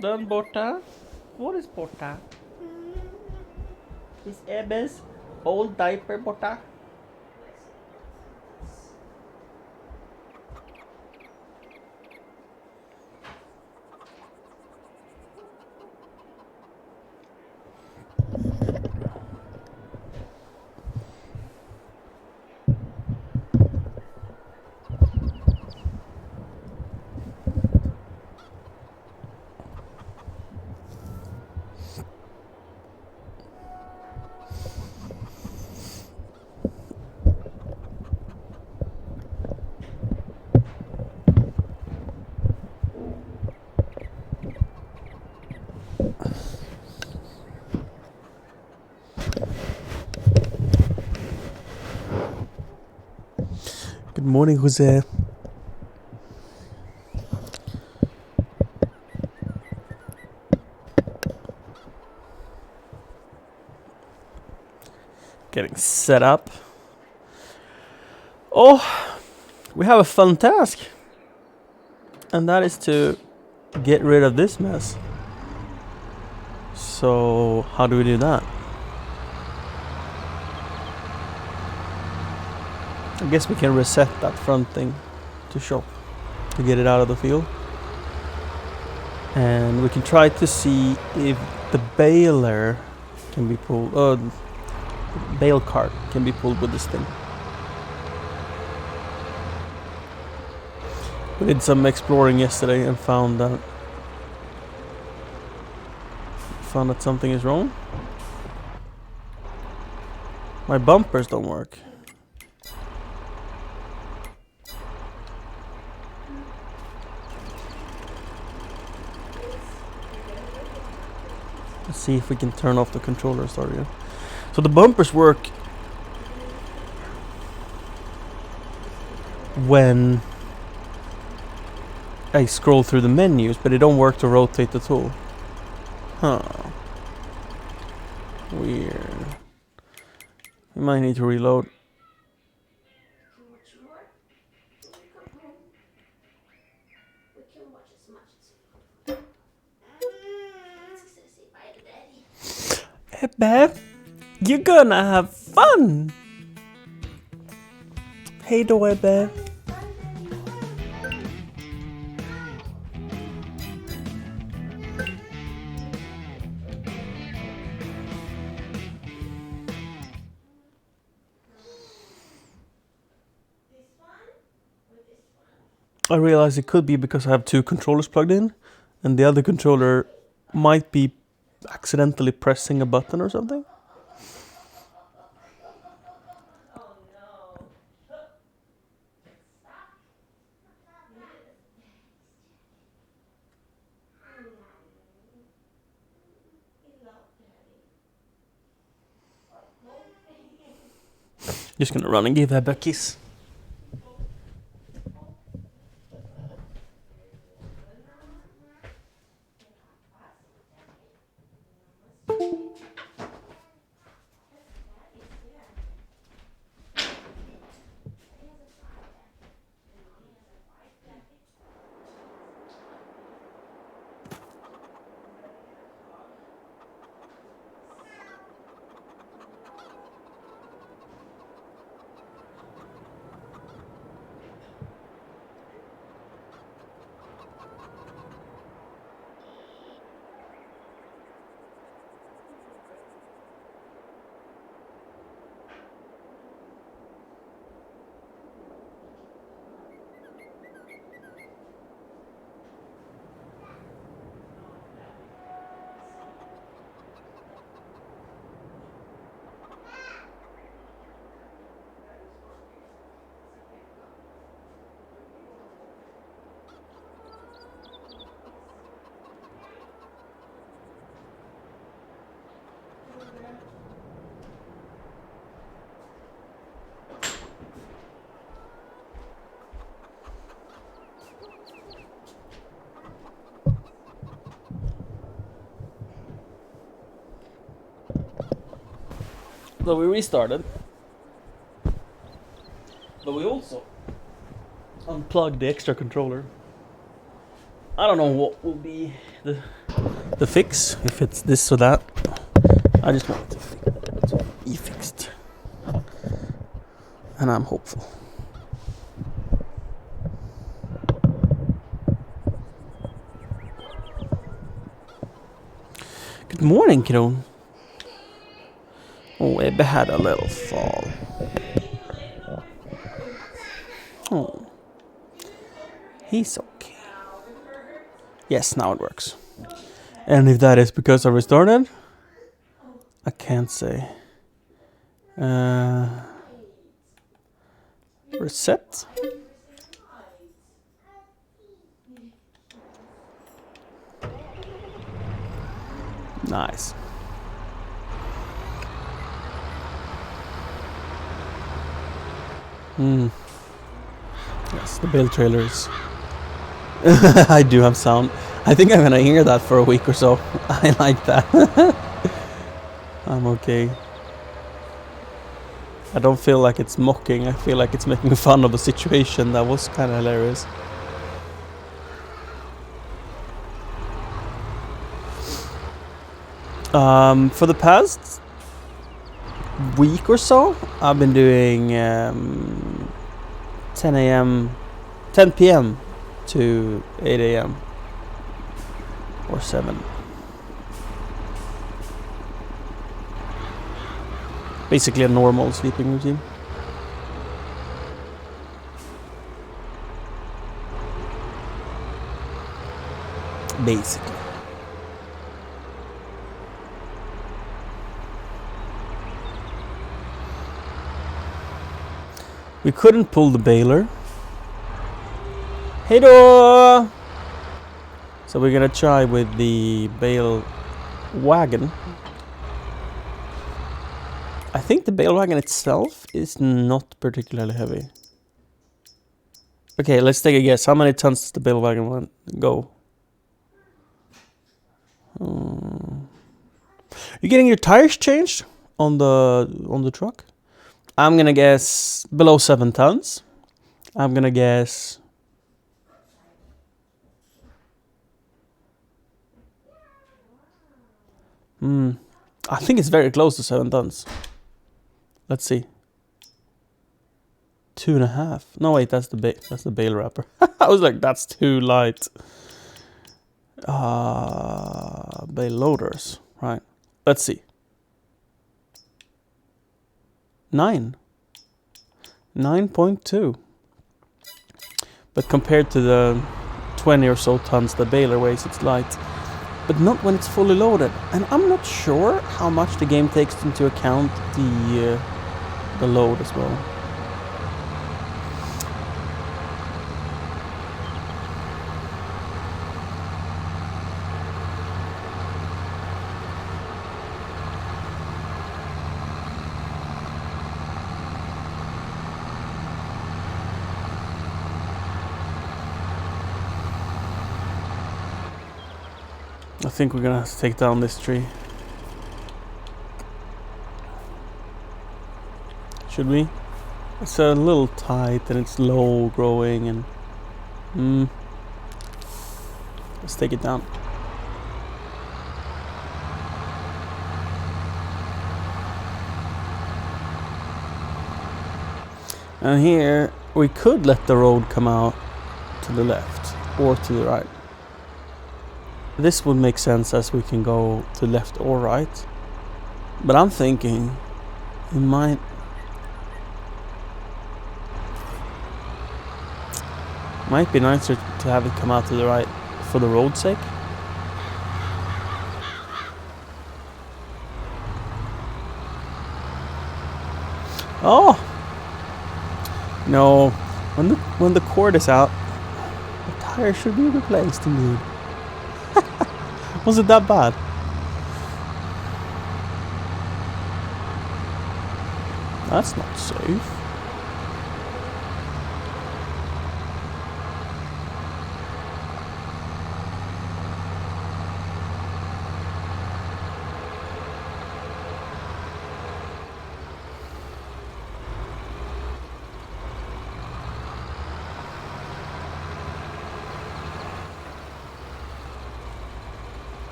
Den borta. Var är borta? Is Ebbes old diaper borta? Good morning, Jose. Getting set up. Oh, we have a fun task. And that is to get rid of this mess. So, how do we do that? I guess we can reset that front thing to shop to get it out of the field. And we can try to see if the baler can be pulled, bale cart can be pulled with this thing. We did some exploring yesterday and found that something is wrong. My bumpers don't work. Let's see if we can turn off the controller and start again. So the bumpers work when I scroll through the menus, but they don't work to rotate the tool. Huh. Weird. We might need to reload. Ebbe, you're gonna have fun! Hej då, Ebbe. I realize it could be because I have two controllers plugged in, and the other controller might be accidentally pressing a button or something. Just gonna run and give Ebbe a kiss. So we restarted, but we also unplugged the extra controller. I don't know what will be the the fix, if it's this or that. I just want it to be fixed. And I'm hopeful. Good morning, kiddo. Oh, Ebbe had a little fall. Oh. He's okay. Yes, now it works. And if that is because I restarted, I can't say. Reset. Nice. Yes, the bale trailers. I do have sound. I think I'm gonna hear that for a week or so. I like that. I'm okay. I don't feel like it's mocking. I feel like it's making fun of a situation that was kind of hilarious. For the past week or so, I've been doing 10 p.m. to 8 a.m. or 7. Basically a normal sleeping routine. Basically. We couldn't pull the baler. Hey do! So we're gonna try with the bale wagon. I think the bale wagon itself is not particularly heavy. Okay, let's take a guess. How many tons does the bale wagon go? You're getting your tires changed on the truck? I'm gonna guess below 7 tons. I'm gonna guess I think it's very close to 7 tons. Let's see. 2.5. No wait, that's the bale wrapper. I was like, that's too light. Bale loaders, right? Let's see. 9.2. But compared to the 20 or so tons the baler weighs, it's light. But not when it's fully loaded. And I'm not sure how much the game takes into account the load as well. I think we're gonna have to take down this tree. Should we? It's a little tight and it's low growing and let's take it down. And here we could let the road come out to the left or to the right. This would make sense as we can go to left or right. But I'm thinking it might be nicer to have it come out to the right for the road's sake. Oh no, when the cord is out, the tire should be replaced indeed. Was it that bad? That's not safe.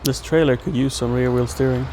This trailer could use some rear wheel steering.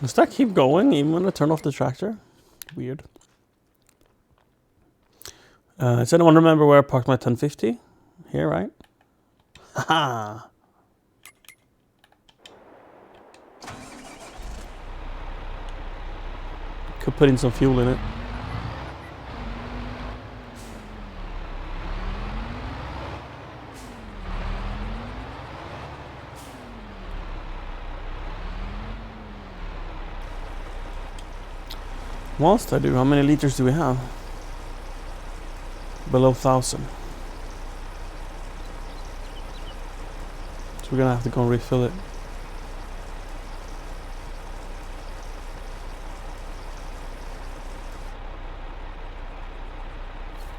Does that keep going even when I turn off the tractor? Weird. Does anyone remember where I parked my 1050? Here, right? Haha! Could put in some fuel in it. Whilst I do, how many liters do we have? Below 1,000. So we're gonna have to go and refill it.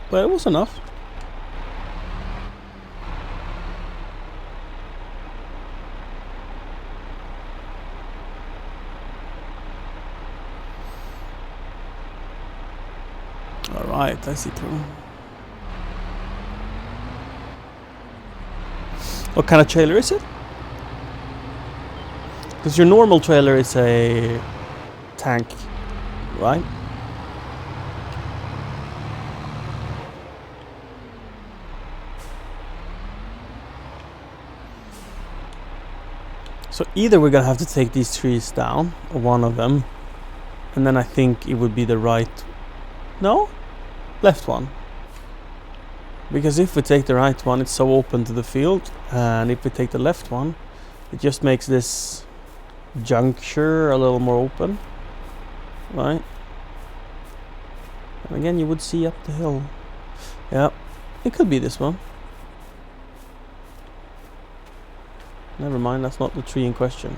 But it was enough. Alright, I see through. What kind of trailer is it? Because your normal trailer is a tank, right? So either we're gonna have to take these trees down, or one of them, and then I think it would be the right, no? Left one. Because if we take the right one, it's so open to the field, and if we take the left one, it just makes this juncture a little more open, right? And again, you would see up the hill. Yeah, it could be this one. Never mind, that's not the tree in question.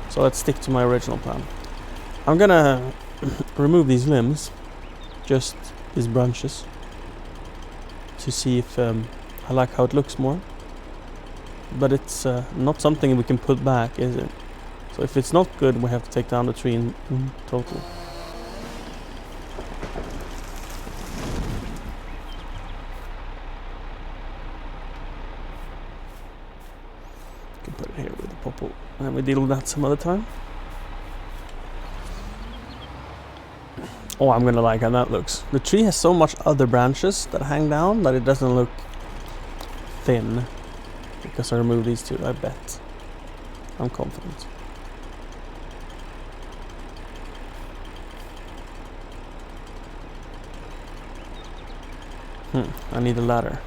So let's stick to my original plan. I'm gonna remove these limbs, just these branches, to see if I like how it looks more. But it's not something we can put back, is it? So if it's not good, we have to take down the tree in total. Can put it here with the popple, and we deal with that some other time. Oh, I'm gonna like how that looks. The tree has so much other branches that hang down that it doesn't look thin. Because I removed these two, I bet. I'm confident. I need a ladder.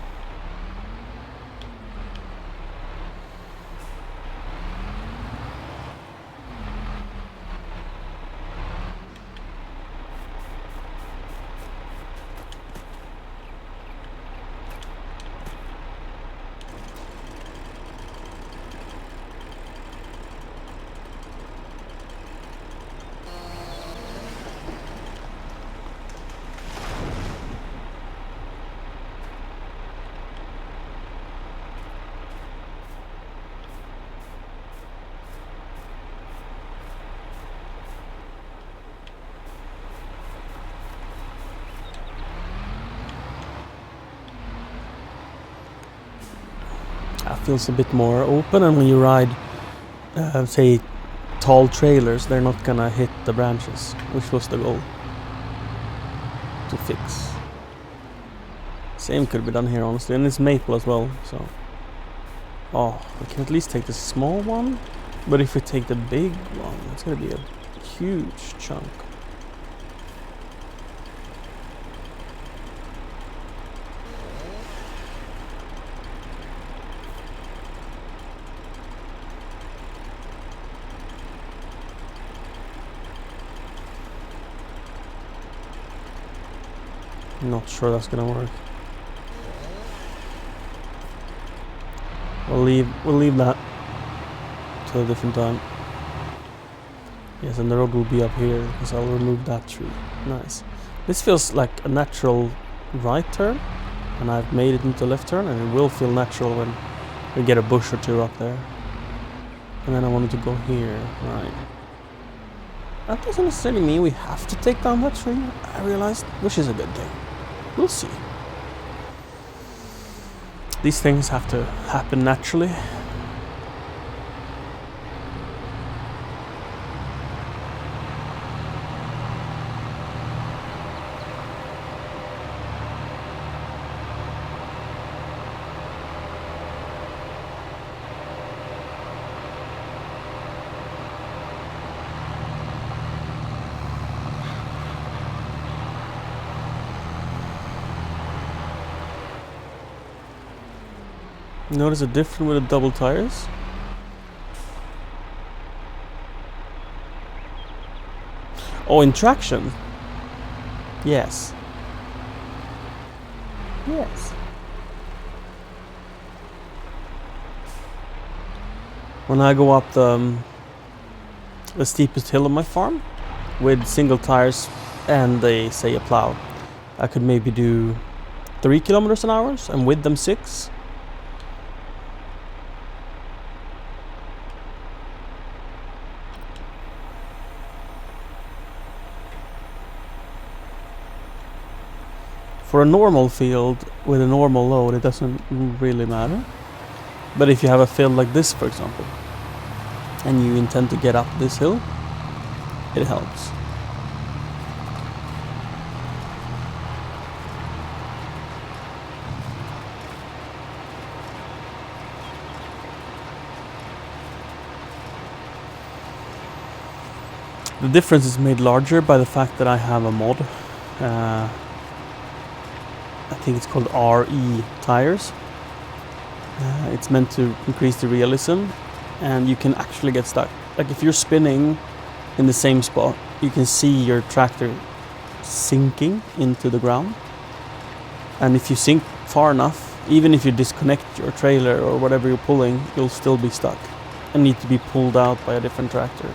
Feels a bit more open, and when you ride say tall trailers, they're not gonna hit the branches, which was the goal to fix. Same could be done here, honestly, and it's maple as well, so we can at least take the small one, but if we take the big one, it's gonna be a huge chunk. Not sure that's gonna work. We'll leave that to a different time. Yes, and the road will be up here because I'll remove that tree. Nice. This feels like a natural right turn, and I've made it into a left turn, and it will feel natural when we get a bush or two up there. And then I wanted to go here, right. That doesn't necessarily mean we have to take down that tree, I realized, which is a good thing. We'll see. These things have to happen naturally. Notice a difference with the double tires. Oh, in traction. Yes. Yes. When I go up the steepest hill of my farm with single tires and say a plow, I could maybe do 3 kilometers an hour, and with them 6. For a normal field with a normal load, it doesn't really matter. But if you have a field like this, for example, and you intend to get up this hill, it helps. The difference is made larger by the fact that I have a mod. I think it's called RE tires. It's meant to increase the realism, and you can actually get stuck. Like if you're spinning in the same spot, you can see your tractor sinking into the ground. And if you sink far enough, even if you disconnect your trailer or whatever you're pulling, you'll still be stuck and need to be pulled out by a different tractor.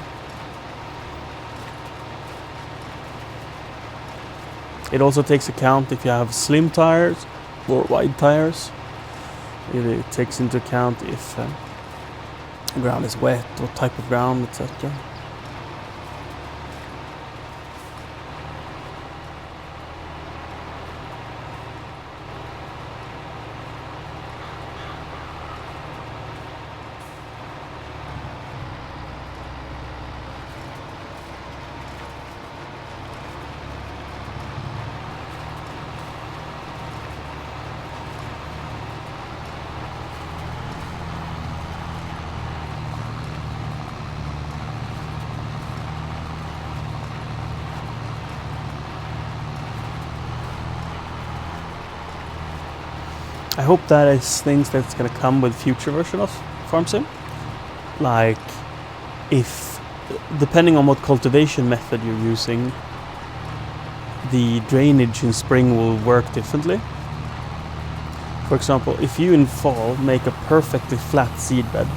It also takes account if you have slim tires or wide tires. It takes into account if the ground is wet, what type of ground, etc. I hope that is things that's going to come with future version of Farm Sim. Like, if, depending on what cultivation method you're using, the drainage in spring will work differently. For example, if you in fall make a perfectly flat seed bed,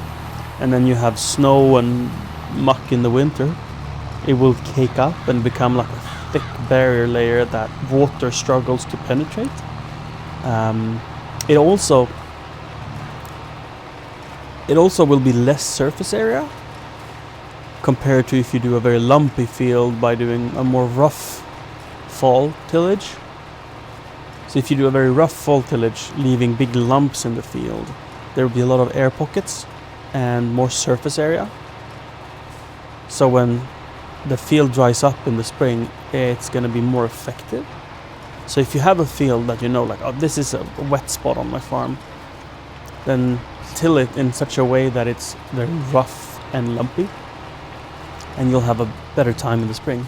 and then you have snow and muck in the winter, it will cake up and become like a thick barrier layer that water struggles to penetrate. It also will be less surface area compared to if you do a very lumpy field by doing a more rough fall tillage. So if you do a very rough fall tillage, leaving big lumps in the field, there will be a lot of air pockets and more surface area. So when the field dries up in the spring, it's going to be more effective. So if you have a field that you know, like, oh, this is a wet spot on my farm, then till it in such a way that it's very rough and lumpy, and you'll have a better time in the spring.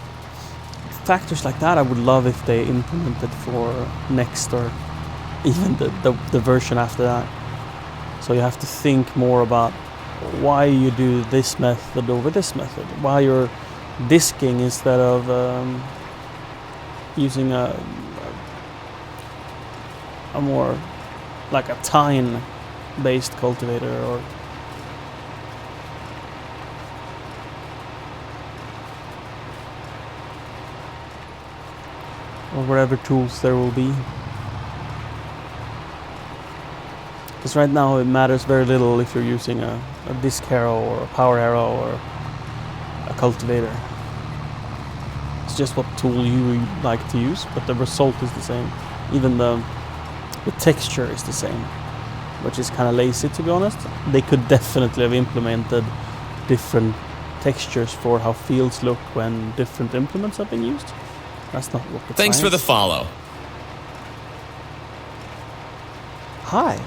Factors like that I would love if they implemented for next or even the version after that. So you have to think more about why you do this method over this method, why you're disking instead of using a a more like a tine based cultivator or whatever tools there will be. Because right now it matters very little if you're using a disc harrow or a power harrow or a cultivator. It's just what tool you like to use, but the result is the same. Even the texture is the same, which is kind of lazy, to be honest. They could definitely have implemented different textures for how fields look when different implements have been used. That's not rocket Thanks science. for the follow. Hi.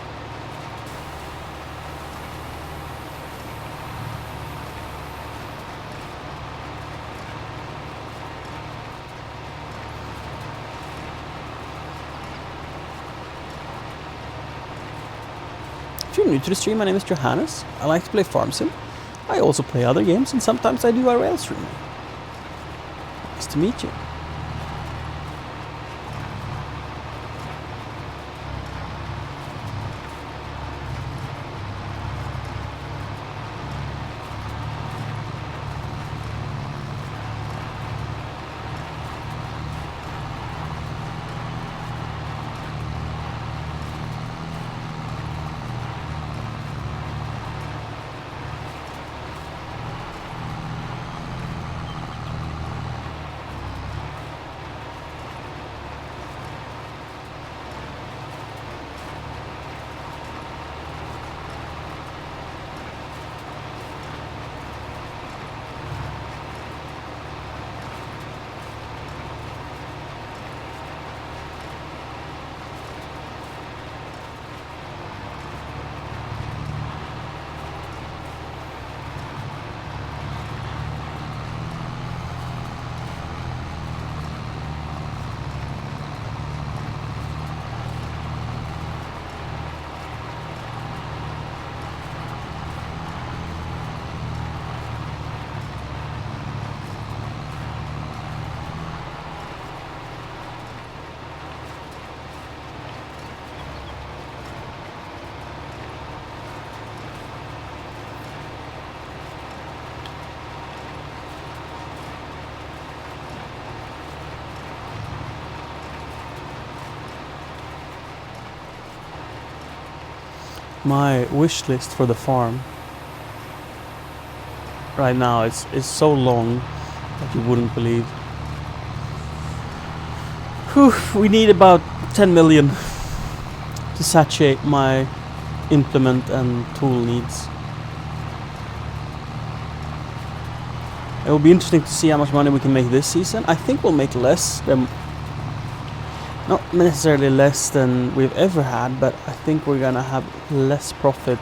If you're new to the stream, my name is Johannes. I like to play Farm Sim. I also play other games, and sometimes I do IRL streaming. Nice to meet you. My wish list for the farm right now is so long that you wouldn't believe. Whew, we need about 10 million to satiate my implement and tool needs. It will be interesting to see how much money we can make this season. I think we'll make less than, not necessarily less than we've ever had, but I think we're gonna have less profit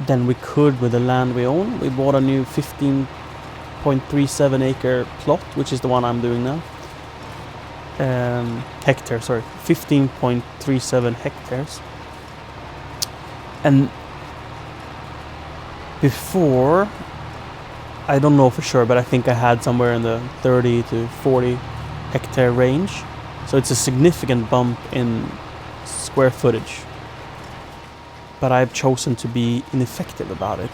than we could with the land we own. We bought a new 15.37 acre plot, which is the one I'm doing now. Hectare, sorry, 15.37 hectares. And before, I don't know for sure, but I think I had somewhere in the 30 to 40 hectare range. So it's a significant bump in square footage. But I've chosen to be ineffective about it,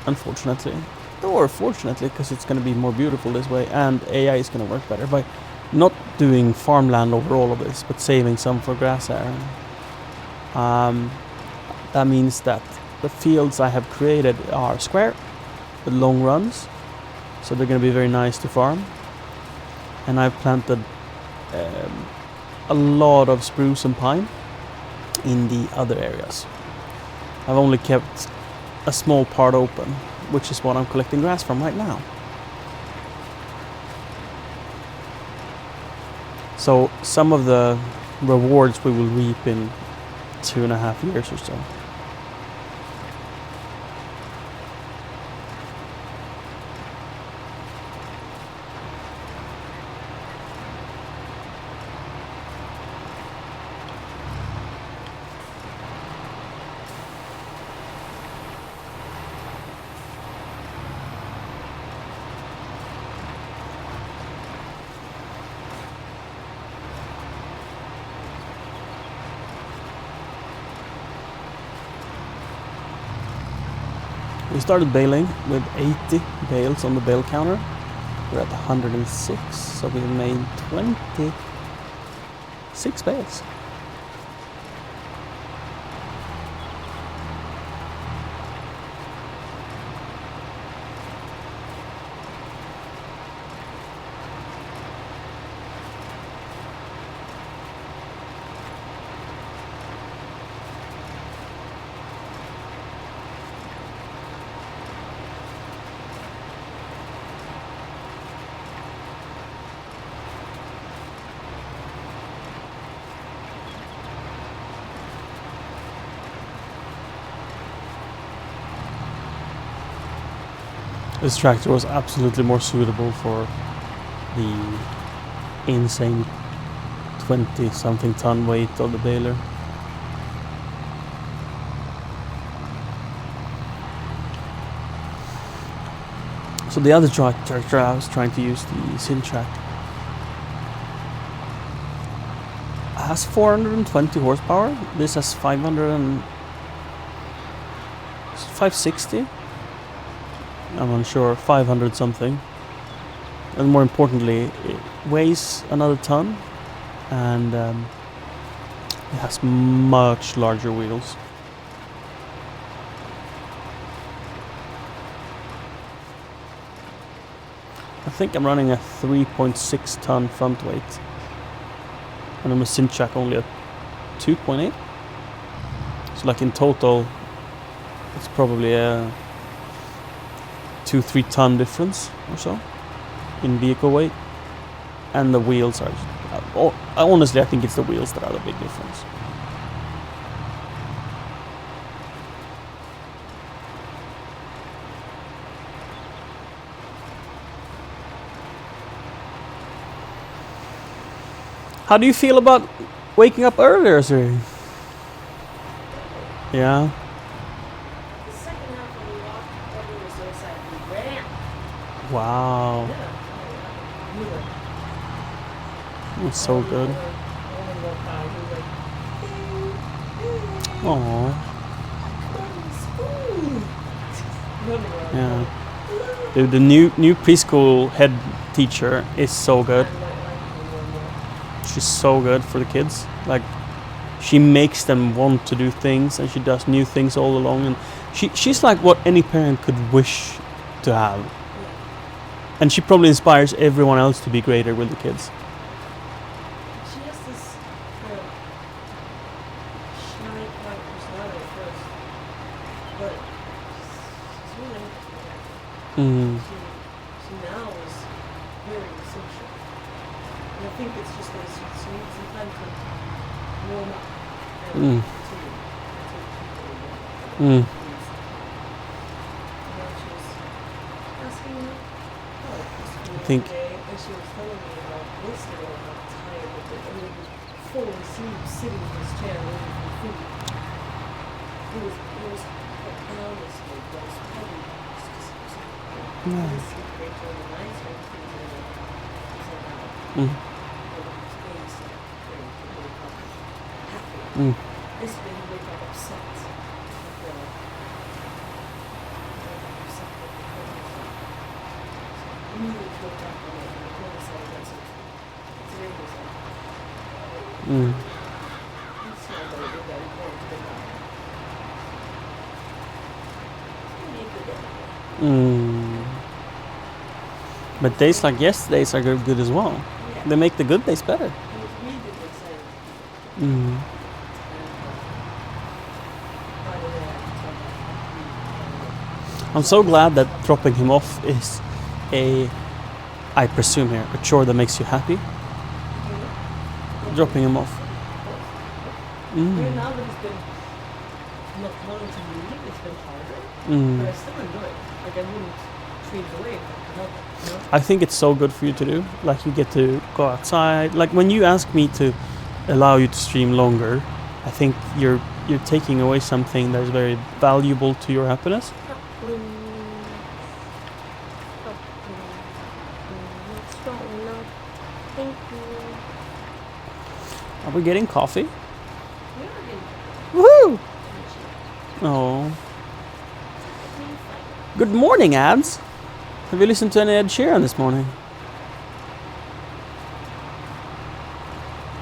unfortunately. Or fortunately, because it's going to be more beautiful this way, and AI is going to work better by not doing farmland over all of this, but saving some for grass area. That means that the fields I have created are square, with long runs, so they're going to be very nice to farm. And I've planted a lot of spruce and pine in the other areas. I've only kept a small part open, which is what I'm collecting grass from right now. So some of the rewards we will reap in 2.5 years or so. We started baling with 80 bales on the bale counter. We're at 106, so we made 26 bales. This tractor was absolutely more suitable for the insane 20-something ton weight of the baler. So the other tractor I was trying to use, the Sintrac, has 420 horsepower. This has 560. I'm unsure, 500 something. And more importantly, it weighs another ton, and it has much larger wheels. I think I'm running a 3.6 ton front weight, and I'm a Sintrac only at 2.8. So like in total, it's probably a 2-3 ton difference or so in vehicle weight, and the wheels are honestly, I think it's the wheels that are the big difference. How do you feel about waking up earlier, sir? Yeah. The second half when we walked, everyone was so excited. We ran. Wow. Yeah. We were. That's so good. Aww. Yeah. Dude, the new preschool head teacher is so good. She's so good for the kids. Like, she makes them want to do things, and she does new things all along. And she's like what any parent could wish to have. And she probably inspires everyone else to be greater with the kids. She has this kind of shy, quiet personality at first, but she's really She now is very social. And I think it's just that she needs some time to warm up and to people. I think. And she was telling me about yesterday how tired of it. I mean, falling asleep sitting in his chair waiting for food. He was like honestly, was probably just sleep great during the night, so everything was like his face very happy. Yesterday he wake up upset. Immediately woke up on it and the corner side that's it. It's radio side. It's not that I did that important to get back. It's gonna be a good day. But days like yesterday's are good as well. Yeah. They make the good days better. It was immediately exciting. I'm so glad that dropping him off is I presume here, a chore that makes you happy. Dropping him off. Now that he's been not wanting to leave, it's been harder. But I still enjoy it. Like, I wouldn't treat it away if I could help it. You know? I think it's so good for you to do. Like, you get to go outside. Like, when you ask me to allow you to stream longer, I think you're taking away something that is very valuable to your happiness. Thank you. Are we getting coffee? We are getting Woohoo! Oh. Good morning, ads. Have you listened to any Ed Sheeran this morning?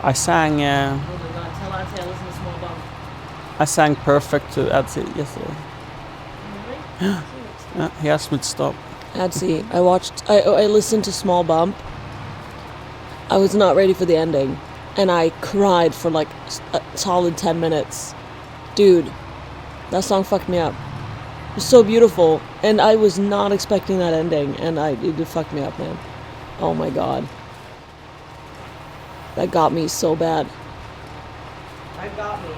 I sang. Oh my God, tell Auntie I listen to Small Bump. I sang "Perfect" to Adsy yesterday. Really? He asked me to stop. Adsy, I listened to Small Bump. I was not ready for the ending. And I cried for like a solid 10 minutes. Dude, that song fucked me up. It was so beautiful. And I was not expecting that ending. And it fucked me up, man. Oh my God. That got me so bad. That got me.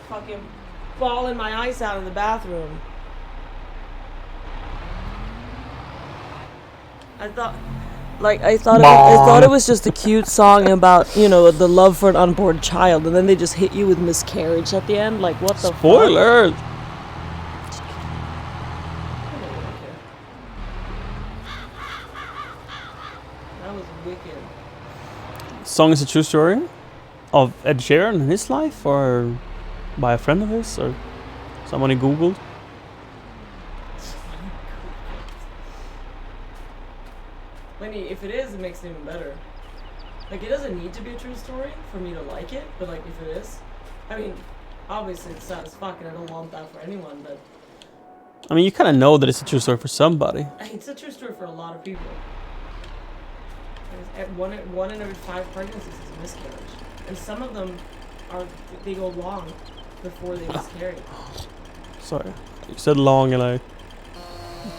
Fucking bawling my eyes out in the bathroom. I thought it was just a cute song about, you know, the love for an unborn child, and then they just hit you with miscarriage at the end. Like, what the Spoiler! fuck? That was wicked. Song is a true story of Ed Sheeran in his life, or by a friend of his, or someone he googled. If it is, it makes it even better. Like, it doesn't need to be a true story for me to like it, but like, if it is, I mean, obviously it's sad as fuck, and I don't want that for anyone, but I mean, you kind of know that it's a true story for somebody. it's a true story for a lot of people. One in every 5 pregnancies is a miscarriage, and some of them they go long before they miscarry. Sorry, you said long, and I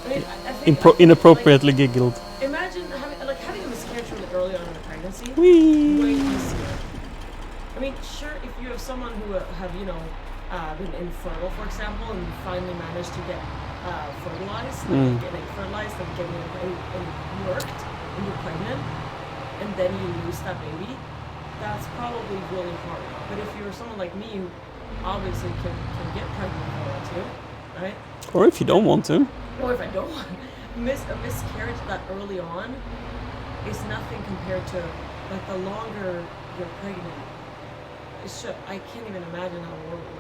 mean, I think, inappropriately giggled. Imagine having a miscarriage really early on in a pregnancy. Whee! Way easier. I mean, sure, if you have someone who have, you know, been infertile, for example, and you finally managed to get fertilized, getting fertilized and getting it worked, and you're pregnant, and then you lose that baby, that's probably really hard. But if you're someone like me who obviously can get pregnant if I want to, right? Or if you don't want to. Or if I don't want to. A miscarriage that early on is nothing compared to, like, the longer you're pregnant. I can't even imagine how horrible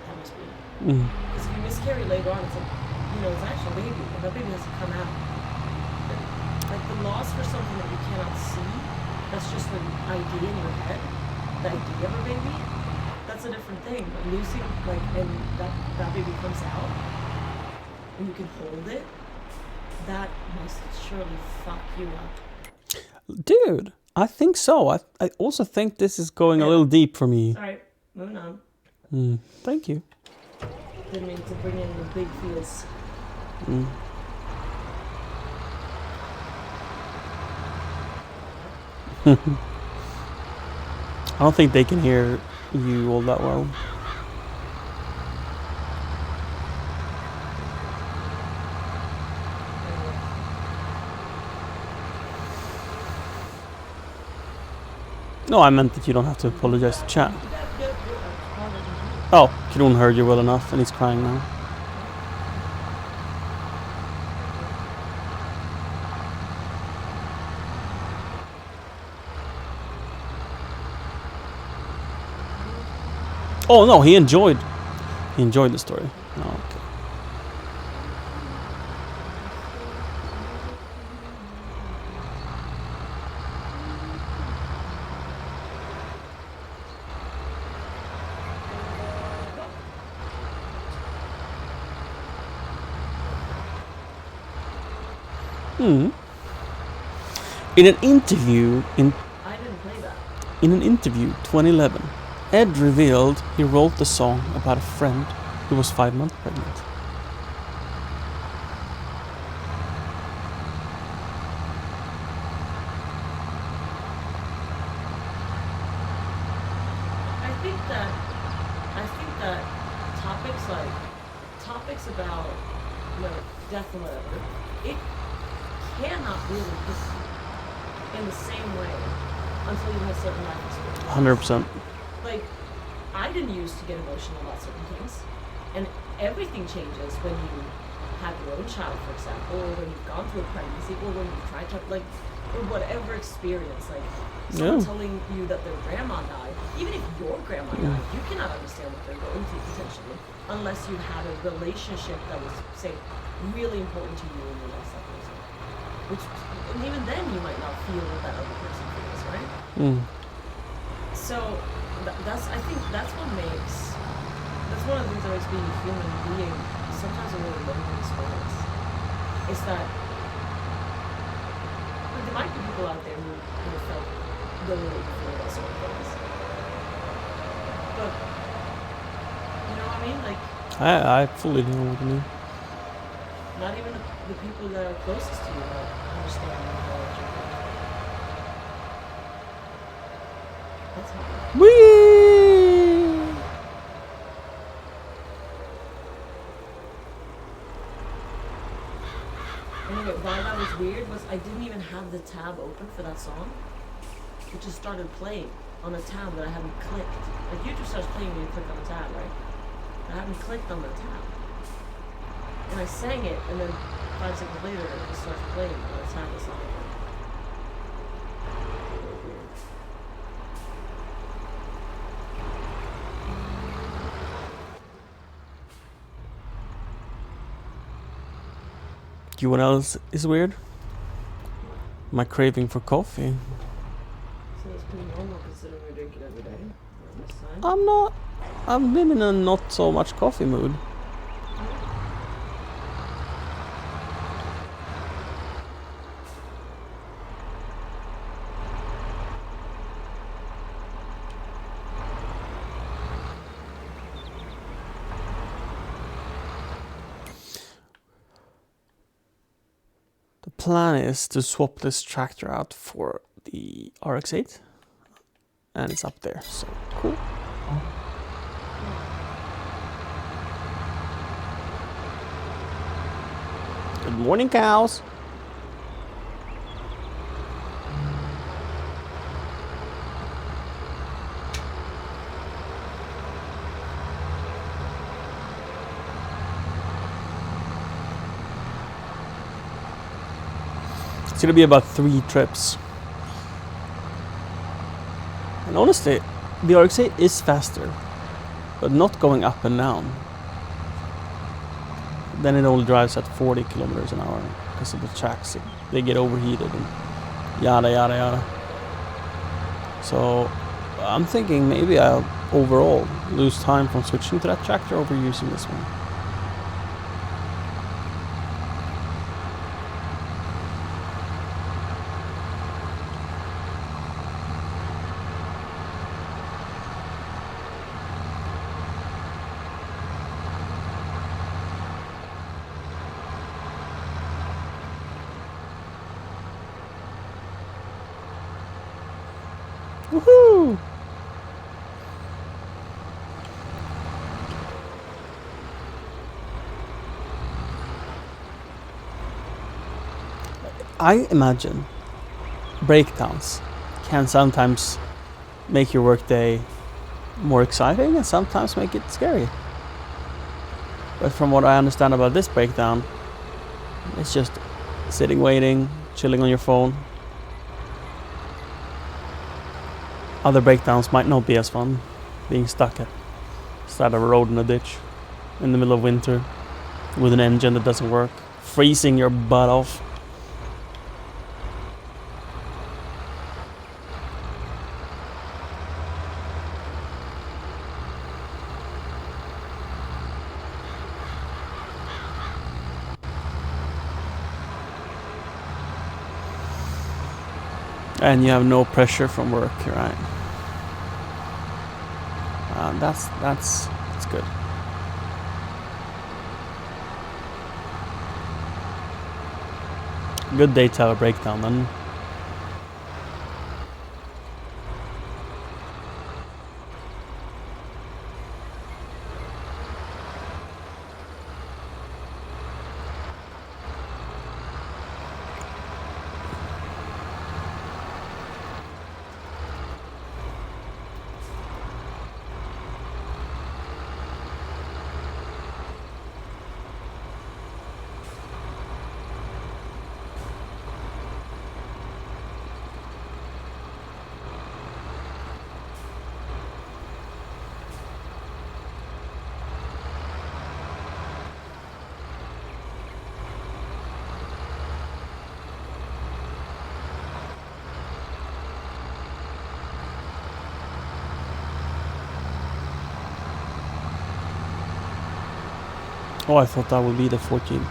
that must be. Because if you miscarry later on, it's like, you know, it's an actual baby, and that baby has to come out. And, like, the loss for something that you cannot see, that's just an idea in your head, the idea of a baby, that's a different thing. But losing, like, and that baby comes out, and you can hold it, that must surely fuck you up. Dude, I think so. I also think this is going a little deep for me. Alright, moving on. Thank you. Didn't mean to bring in the big feels. I don't think they can hear you all that well. No, I meant that you don't have to apologize to chat. Oh, Kron heard you well enough and he's crying now. Oh no, he enjoyed the story. Oh, okay. In an interview I didn't play that. In an interview 2011, Ed revealed he wrote the song about a friend who was 5 months pregnant. I think that topics about, you know, death and whatever, it cannot really hit in the same way until you have certain life experiences. 100%. Like, I didn't used to get emotional about certain things, and everything changes when you had your own child, for example, or when you've gone through a pregnancy, or when you've tried to, like, or whatever experience, like, someone telling you that their grandma died, even if your grandma died, you cannot understand what they're going through potentially, unless you had a relationship that was, say, really important to you and you lost that person. Which, and even then you might not feel what that other person feels, right? So, I think that's what makes, that's one of the things that makes being a human being sometimes a really lonely experience. Is that there might be people out there who felt really feel about certain things. But, you know what I mean? Like, I fully know what you mean. not even the people that are closest to you that understand and acknowledge your pain. That's hard. Whee! Anyway, why that was weird was I didn't even have the tab open for that song. It just started playing on a tab that I hadn't clicked. Like, YouTube starts playing when you click on a tab, right? I hadn't clicked on the tab. And I sang it, and then 5 seconds later, it starts playing on a tab that's not open. Really weird. You know what else is weird? My craving for coffee. So it's pretty normal considering we drink it every day. Around this time. I'm not. I've been in a not so much coffee mood. The plan is to swap this tractor out for the RX-8, and it's up there, so cool. Good morning, cows. It's gonna be about 3 trips. And honestly, the RX-8 is faster, but not going up and down. Then it only drives at 40 kilometers an hour because of the tracks. They get overheated and yada yada yada. So I'm thinking maybe I'll overall lose time from switching to that tractor over using this one. Woohoo! I imagine breakdowns can sometimes make your workday more exciting and sometimes make it scary. But from what I understand about this breakdown, it's just sitting, waiting, chilling on your phone. Other breakdowns might not be as fun, being stuck at the side of a road in a ditch in the middle of winter with an engine that doesn't work, freezing your butt off. And you have no pressure from work, right? That's good. Good day to have a breakdown then. Oh, I thought that would be the 14th.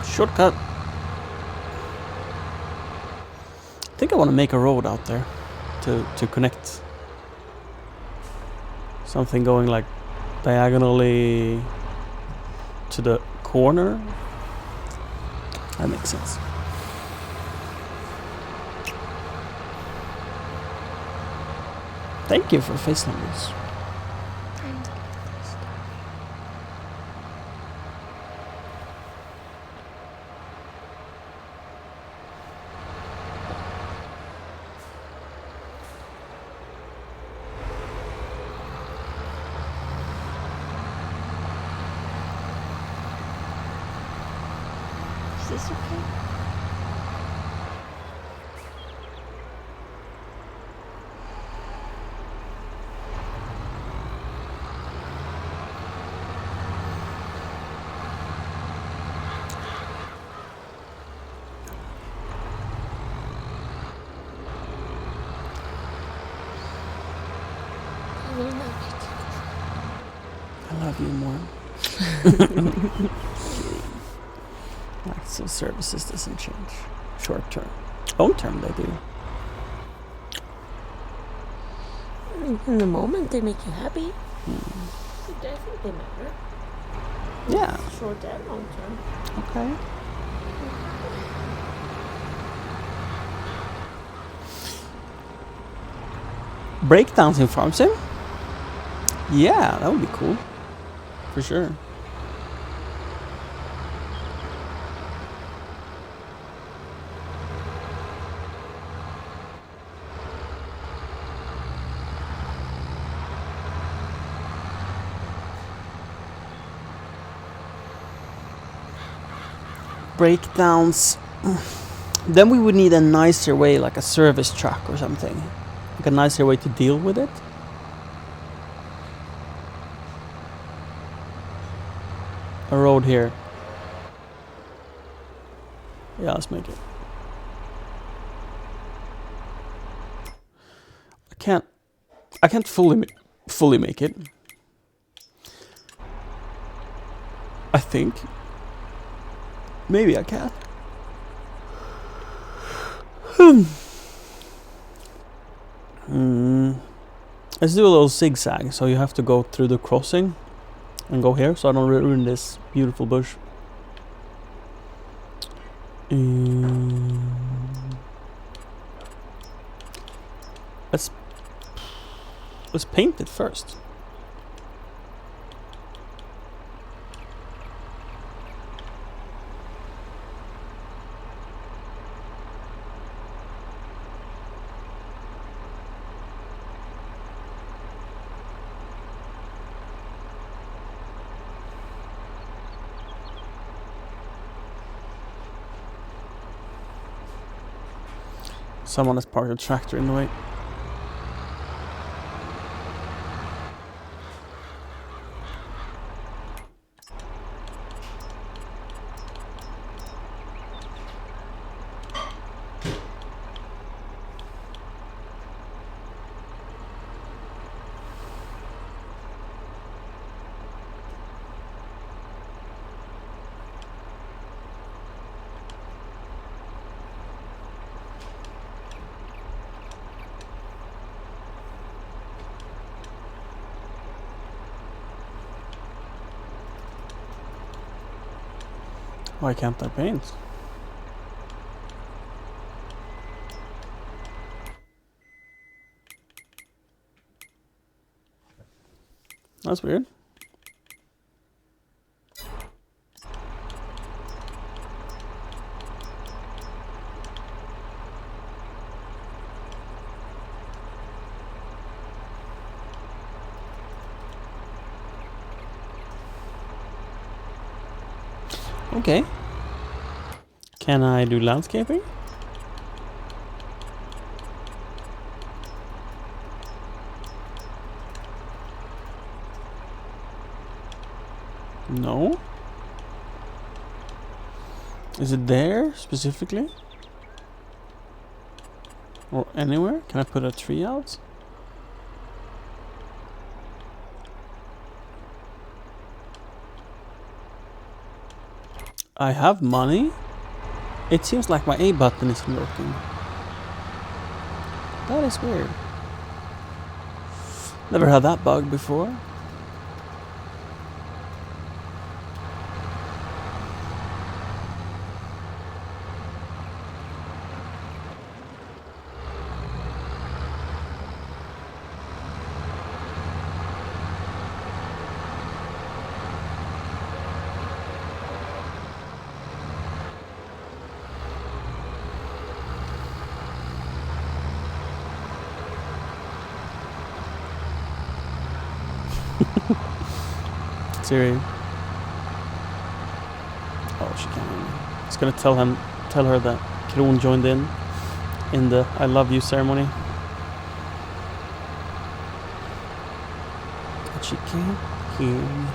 Shortcut. I think I want to make a road out there to connect something going like diagonally to the corner. That makes sense. Thank you for face numbers. Is this okay? I will love it. I love you more. Acts of services doesn't change. Short term. Long term they do. In the moment they make you happy. They definitely matter. Yeah. Short and long term. Okay. Breakdowns in Farm Sim? Yeah, that would be cool. For sure. Breakdowns. Then we would need a nicer way, like a service truck or something. Like a nicer way to deal with it. A road here. Yeah, let's make it. I can't fully make it. I think. Maybe I can. Let's do a little zigzag. So you have to go through the crossing and go here, so I don't ruin this beautiful bush. Let's paint it first. Someone has parked a tractor in the way. Why can't I paint? That's weird. Okay. Can I do landscaping? No. Is it there specifically? Or anywhere? Can I put a tree out? I have money. It seems like my A button isn't working. That is weird. Never had that bug before. Siri. Oh, she can't hear me. It's gonna tell her that Kron joined in the I love you ceremony. But she can't hear me.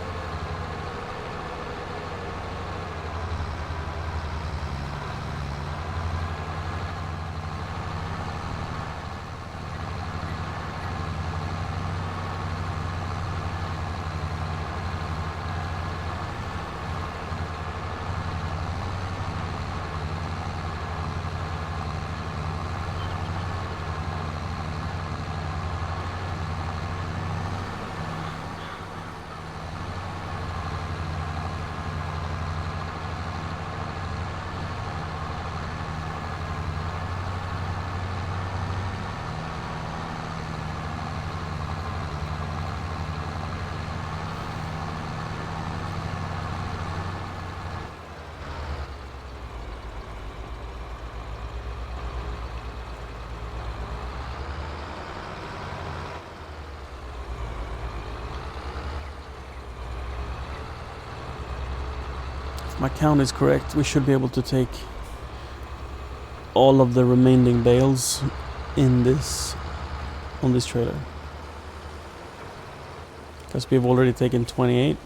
If my count is correct, we should be able to take all of the remaining bales in this on this trailer. Because we've already taken 28.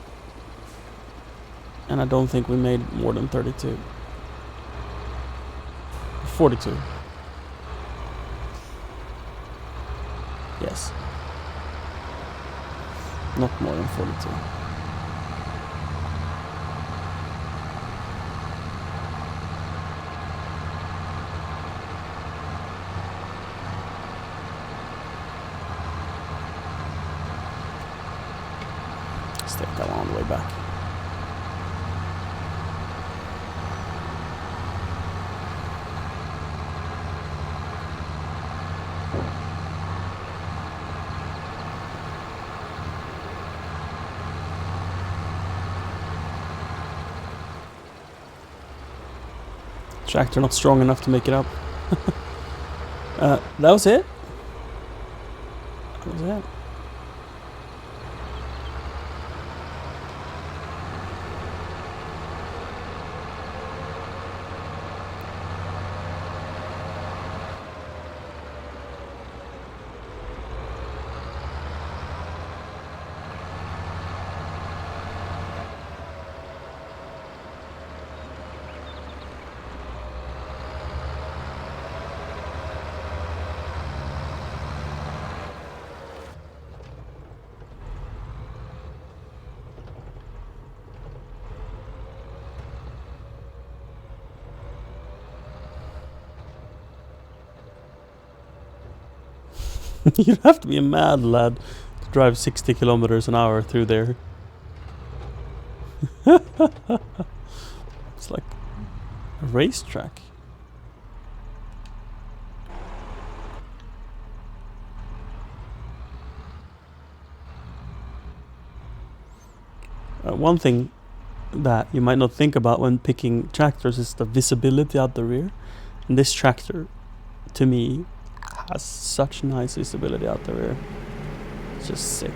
And I don't think we made more than 32. 42. Yes. Not more than 42. Let's take that one on the way back. Tractor not strong enough to make it up. That was it. That was it. You'd have to be a mad lad to drive 60 kilometers an hour through there. It's like a racetrack. One thing that you might not think about when picking tractors is the visibility out the rear. And this tractor, to me, has such nice visibility out the rear. It's just sick.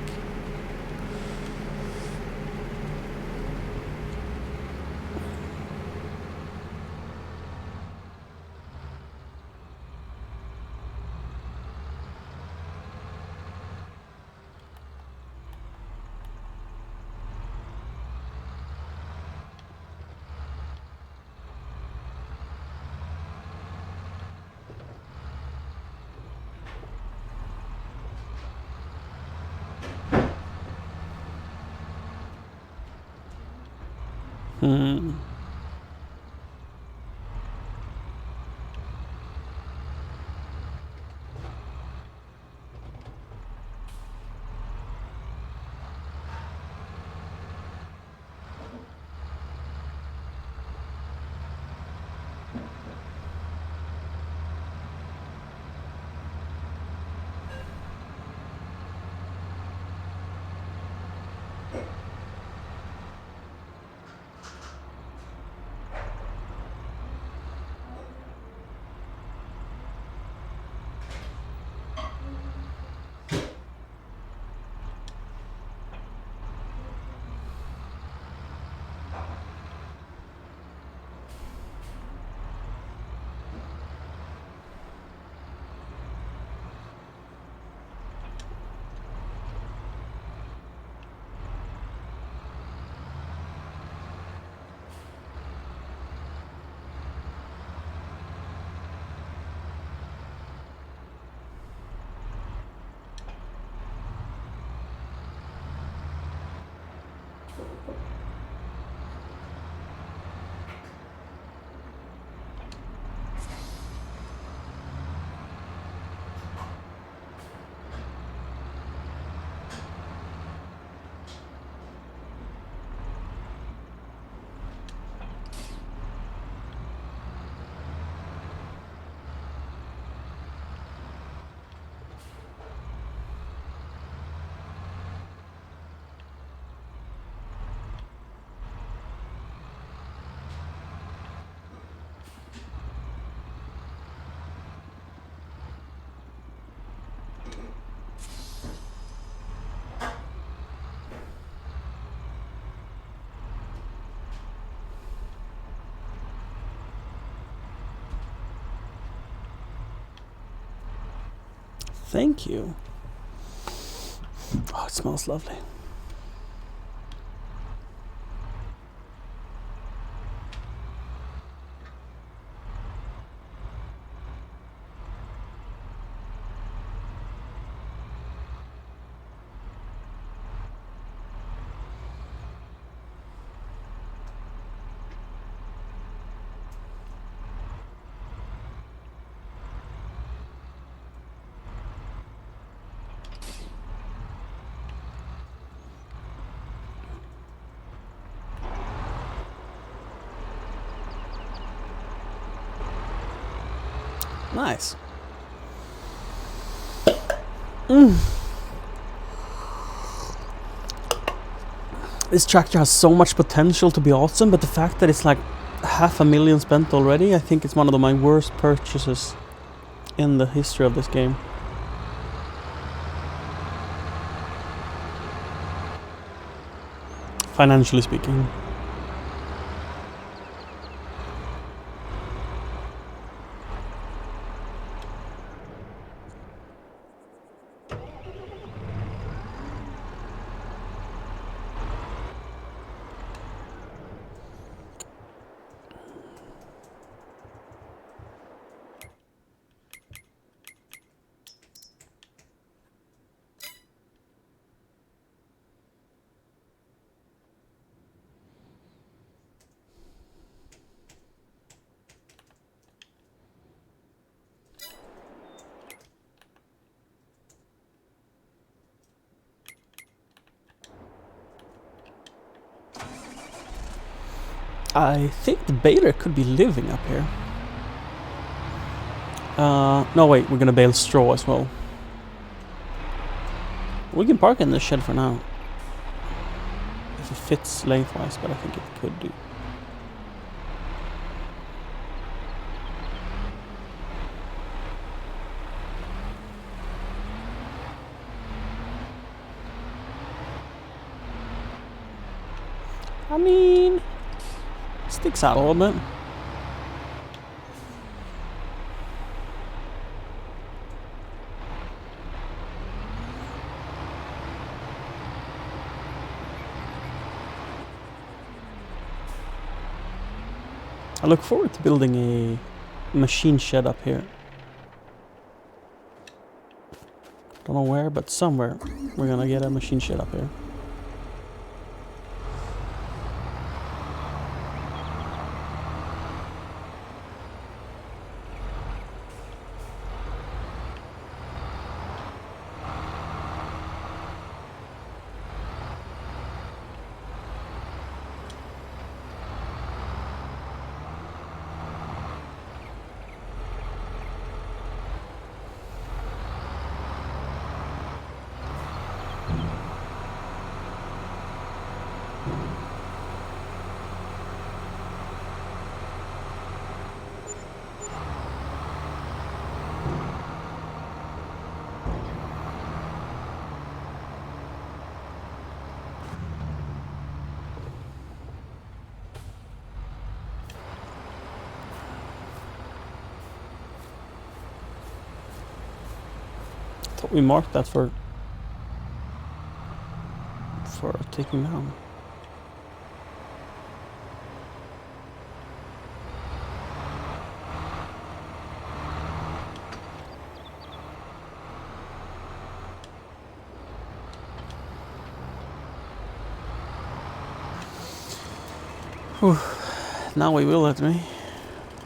Hmm. Thank you. Oh, it smells lovely. Nice. This tractor has so much potential to be awesome, but the fact that it's like $500,000 spent already, I think it's one of my worst purchases in the history of this game. Financially speaking. I think the baler could be living up here. No wait, we're gonna bale straw as well. We can park in the shed for now. If it fits lengthwise, but I think it could do. I mean, sticks out a little bit. I look forward to building a machine shed up here. Don't know where, but somewhere we're gonna get a machine shed up here. thought we marked that for taking down. Whew. Now we will let me.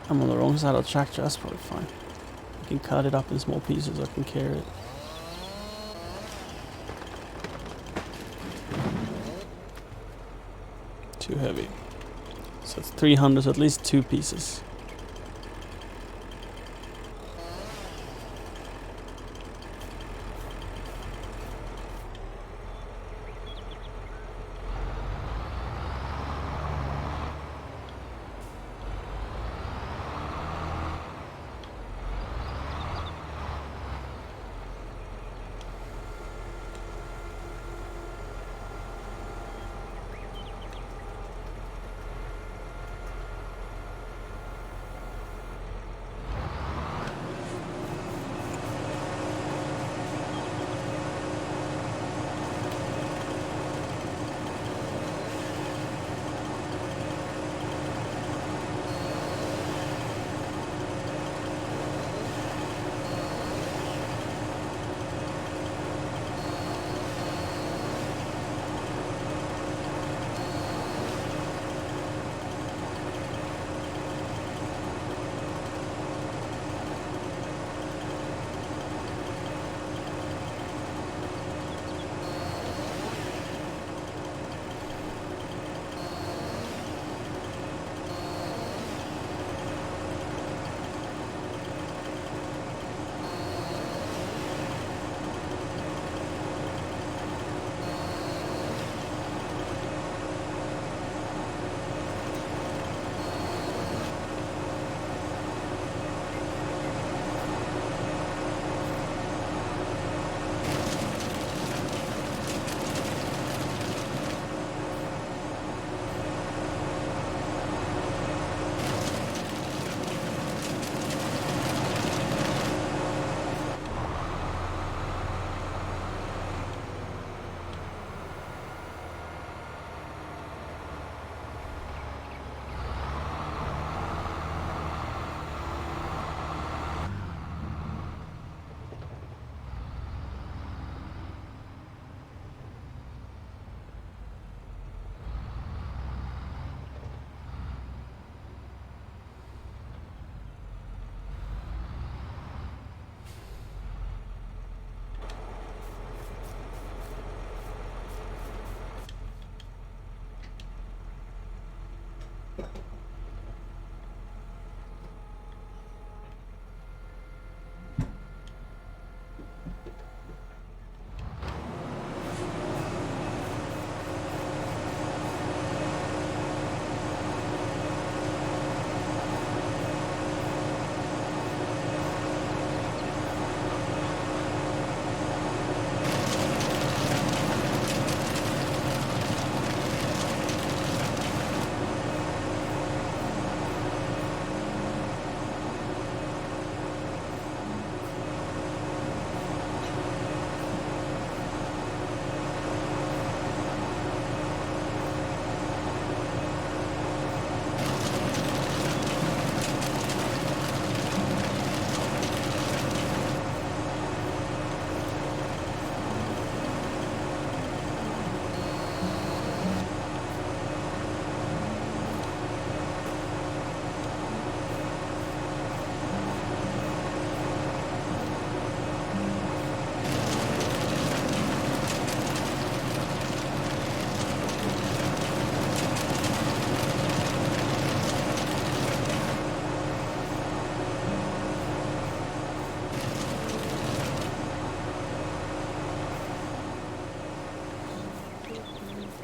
I'm on the wrong side of the tractor, that's probably fine. I can cut it up in small pieces, I can carry it. Too heavy. So it's 300, so at least 2 pieces.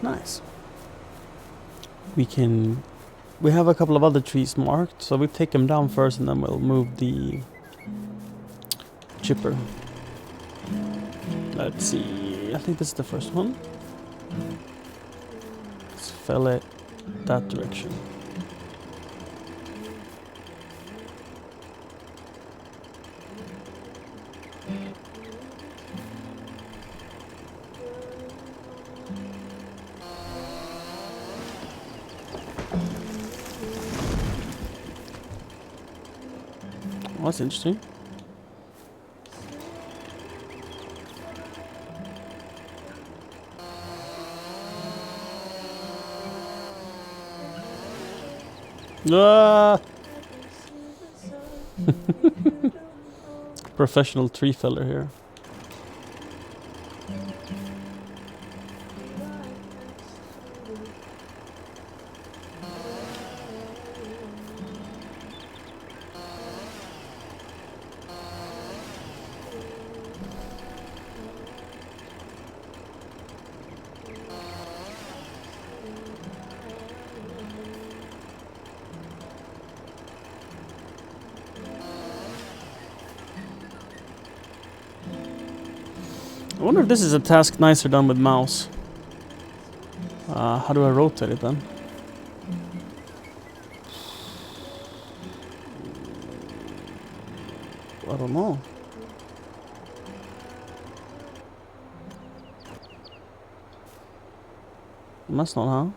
Nice. We have a couple of other trees marked, so we take them down first and then we'll move the chipper. Let's see, I think this is the first one. Let's fell it that direction. That's interesting. Ah! Professional tree feller here. I wonder if this is a task nicer done with mouse. How do I rotate it then? I don't know. That's not how.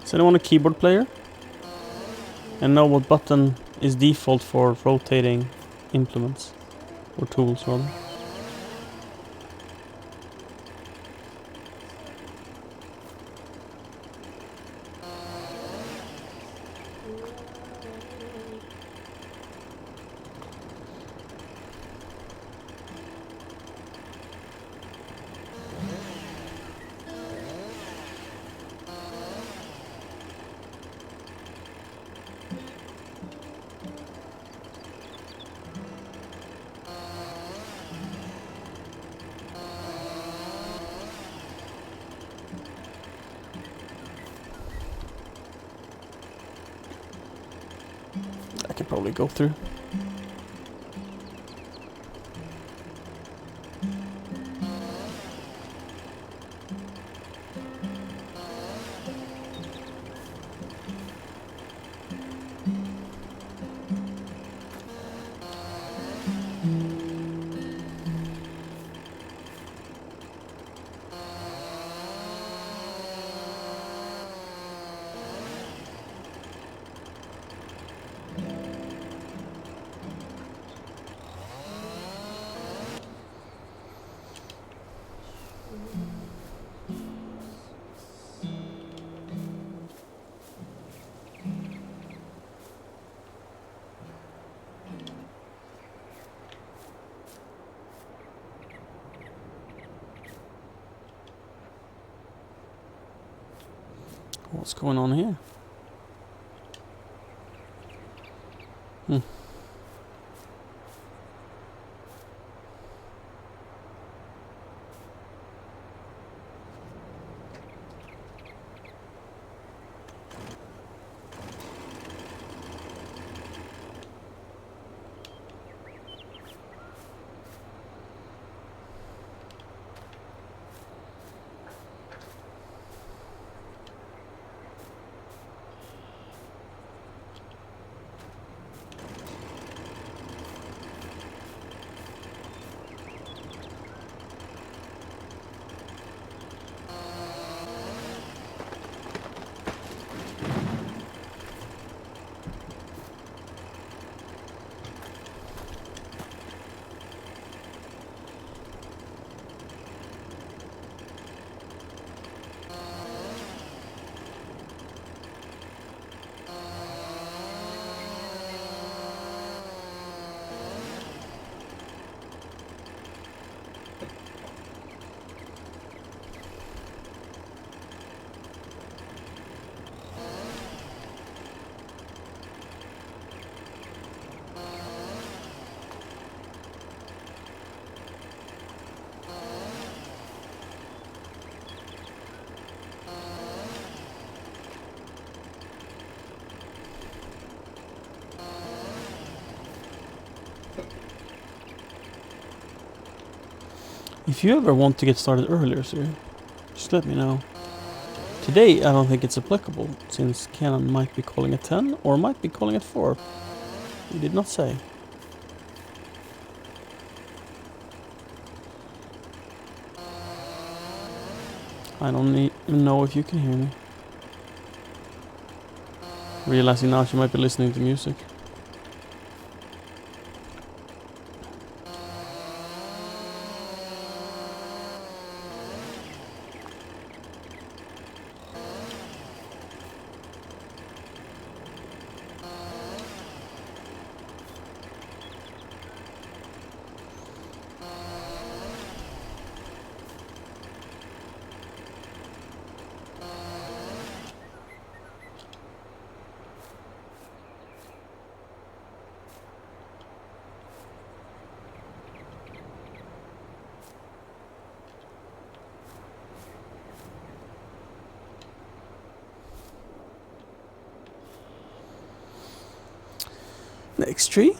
Is anyone a keyboard player? And know what button is default for rotating implements? Or tools, rather. I could probably go through. What's going on here? If you ever want to get started earlier, sir, just let me know. Today I don't think it's applicable, since Canon might be calling it 10 or might be calling it 4. He did not say. I don't even know if you can hear me. Realizing now she might be listening to music. Next tree.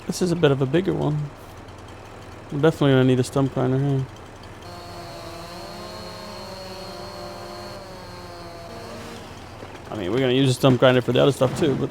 This is a bit of a bigger one. We're definitely gonna need a stump grinder here. I mean, we're gonna use a stump grinder for the other stuff too, but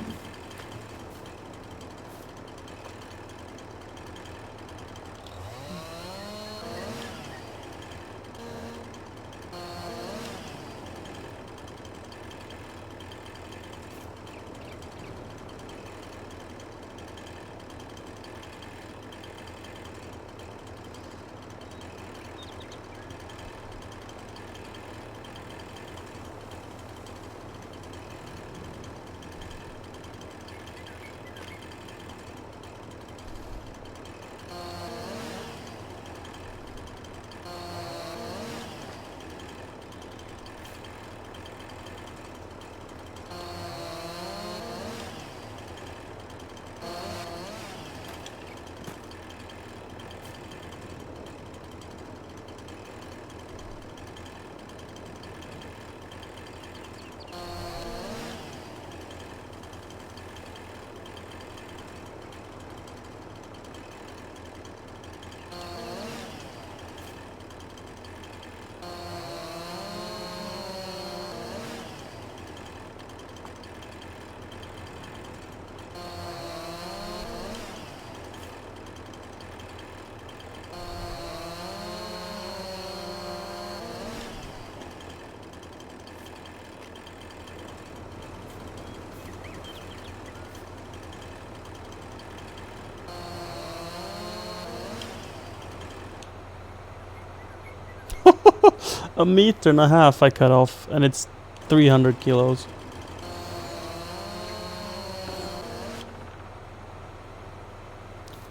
a meter and a half I cut off, and it's 300 kilos.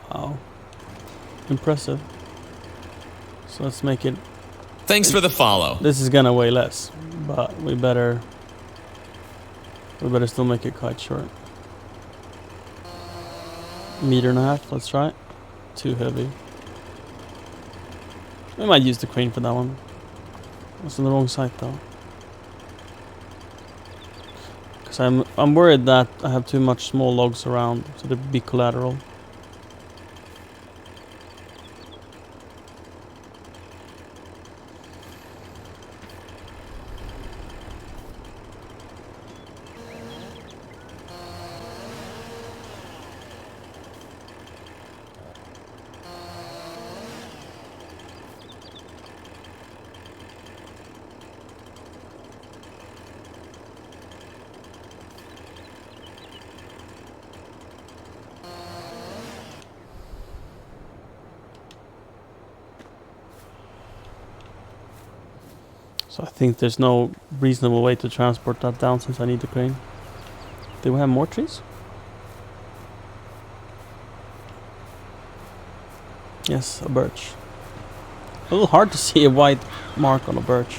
Wow. Impressive. So let's make it... Thanks for the follow. This is gonna weigh less, but we better still make it quite short. Meter and a half, let's try it. Too heavy. We might use the crane for that one. It's on the wrong side though. Because I'm worried that I have too much small logs around, so they'd be collateral. So I think there's no reasonable way to transport that down since I need the crane. Do we have more trees? Yes, a birch. A little hard to see a white mark on a birch.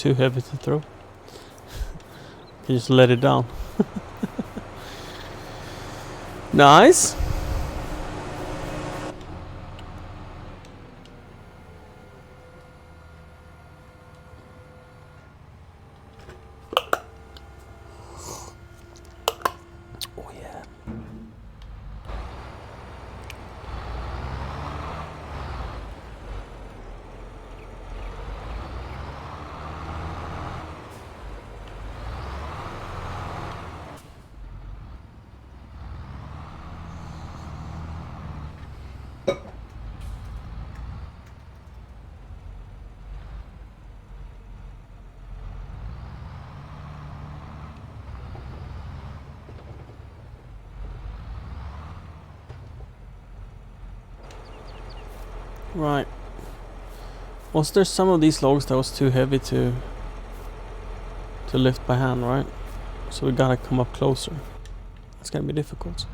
too heavy to throw. You just let it down. Nice. Oh yeah. Right. Was there some of these logs that was too heavy to lift by hand, right? So we gotta come up closer. It's gonna be difficult.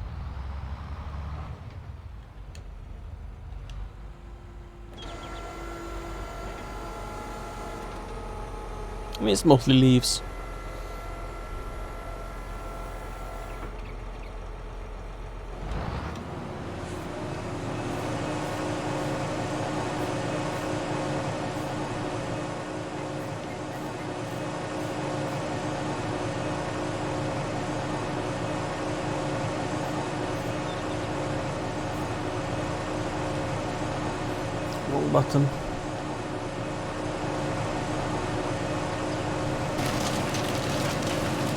I mean, it's mostly leaves. Wrong button.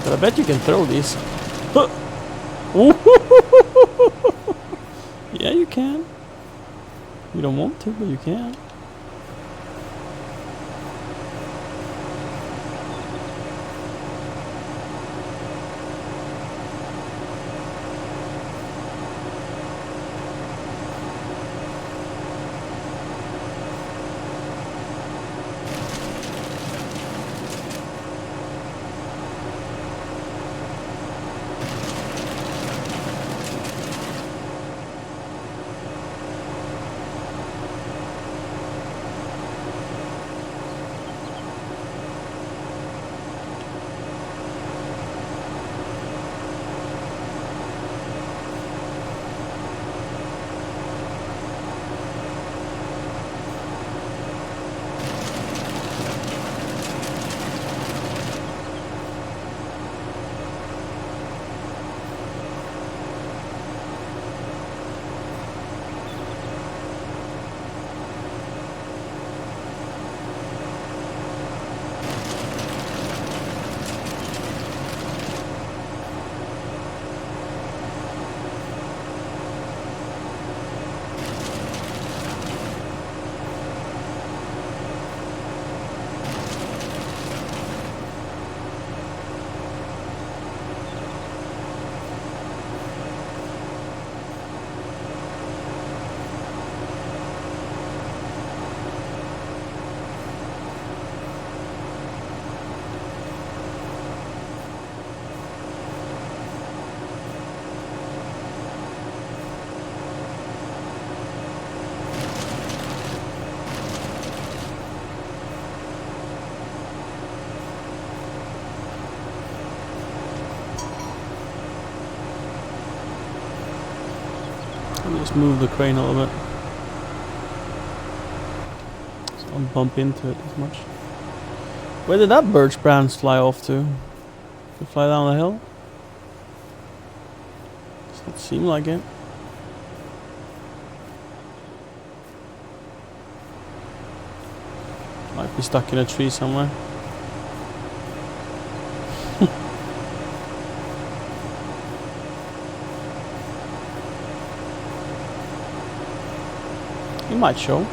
But I bet you can throw these. Yeah, you can. You don't want to, but you can. Let me just move the crane a little bit, so I don't bump into it as much. Where did that birch branch fly off to? Did it fly down the hill? Does not seem like it. Might be stuck in a tree somewhere. He might show.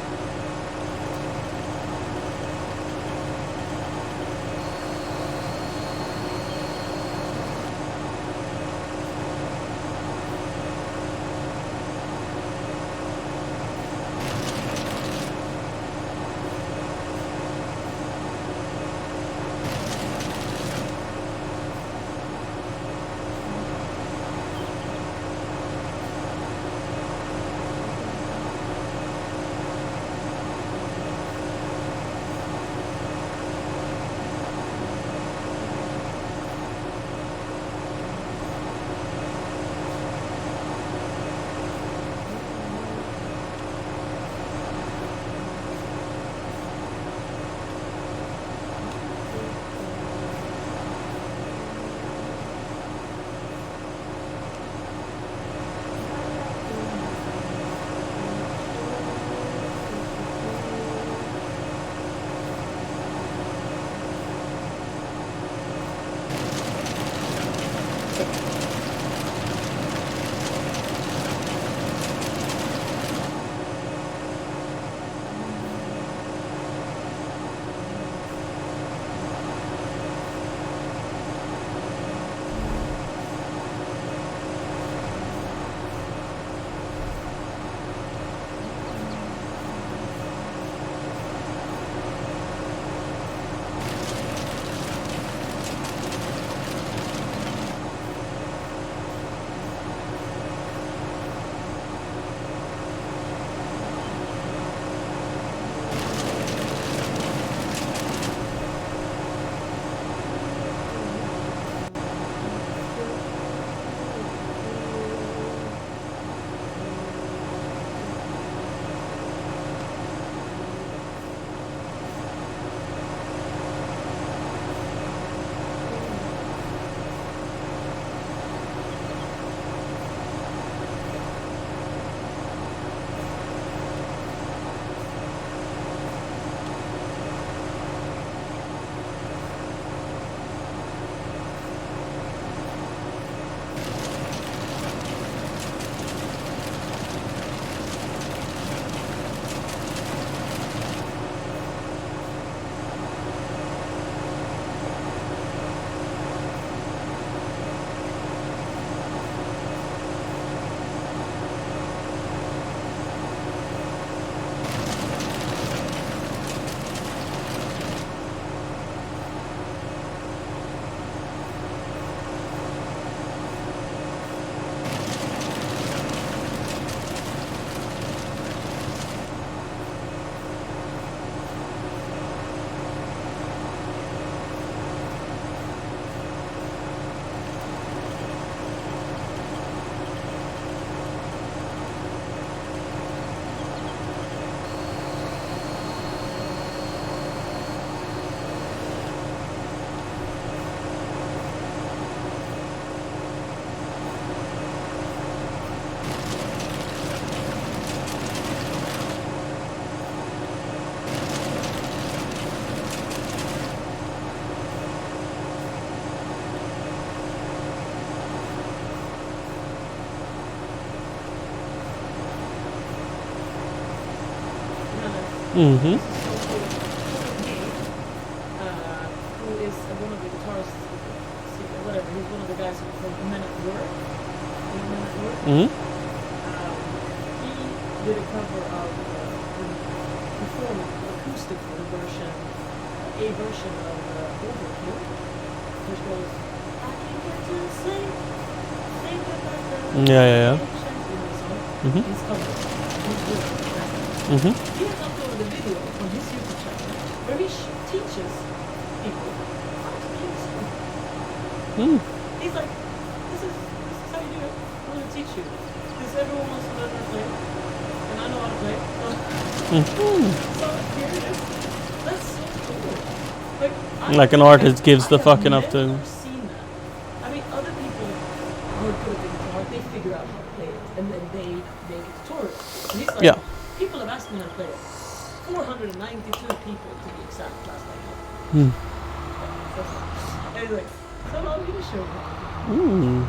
Mm-hmm. Who is one of the guitarists, whatever, he's one of the guys from Men at Work. Mm-hmm. He did a cover of performing acoustic version, a vertion of Overkill, which goes, I can get to sing about the Yeah. song. Mm-hmm. He's covered. He's good. Mm-hmm. He has uploaded a video on his YouTube channel where he teaches people how to play the song. Mm. He's like, this is how you do it. I'm going to teach you. Because everyone wants to learn how to play. And I know how to play. Mm-hmm. So here it is. That's so cool. Like an artist gives the fuck enough to. I've never seen that. I mean, other people who are good at the guitar, they figure out how to play it. And then they make a tutorial. And he's like, Yeah. people have asked me how to play it. 492 people to be exact last night. Mm. Anyway, so I'm going to show you. Mm.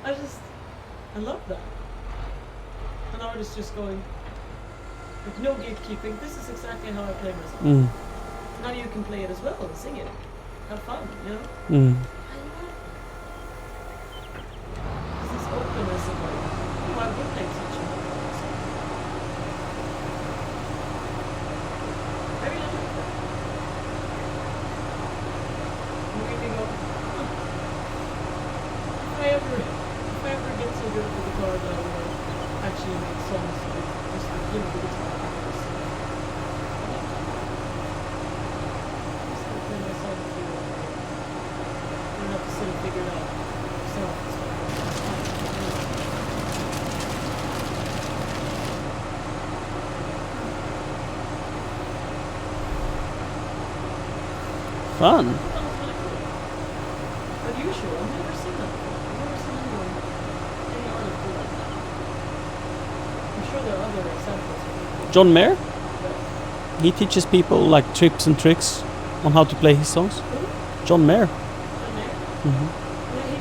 I love that. An artist just going, with no gatekeeping, this is exactly how I play my song. Mm. Now you can play it as well and sing it. Have fun, you know? Mm. I love this openness of like, oh, I would like teaching. I really like that. You make me go, if I ever get so good at the guitar that I will actually make songs with just the guitar. Just to play my song with you. You don't have to sit and figure it out yourself. Fun. That was really cool. Unusual. I've never seen that before. I've never seen any artist do like that. I'm sure there are other examples. John Mayer, But he teaches people like tips and tricks on how to play his songs. who? John Mayer. John Mayer? Mm-hmm. Yeah, he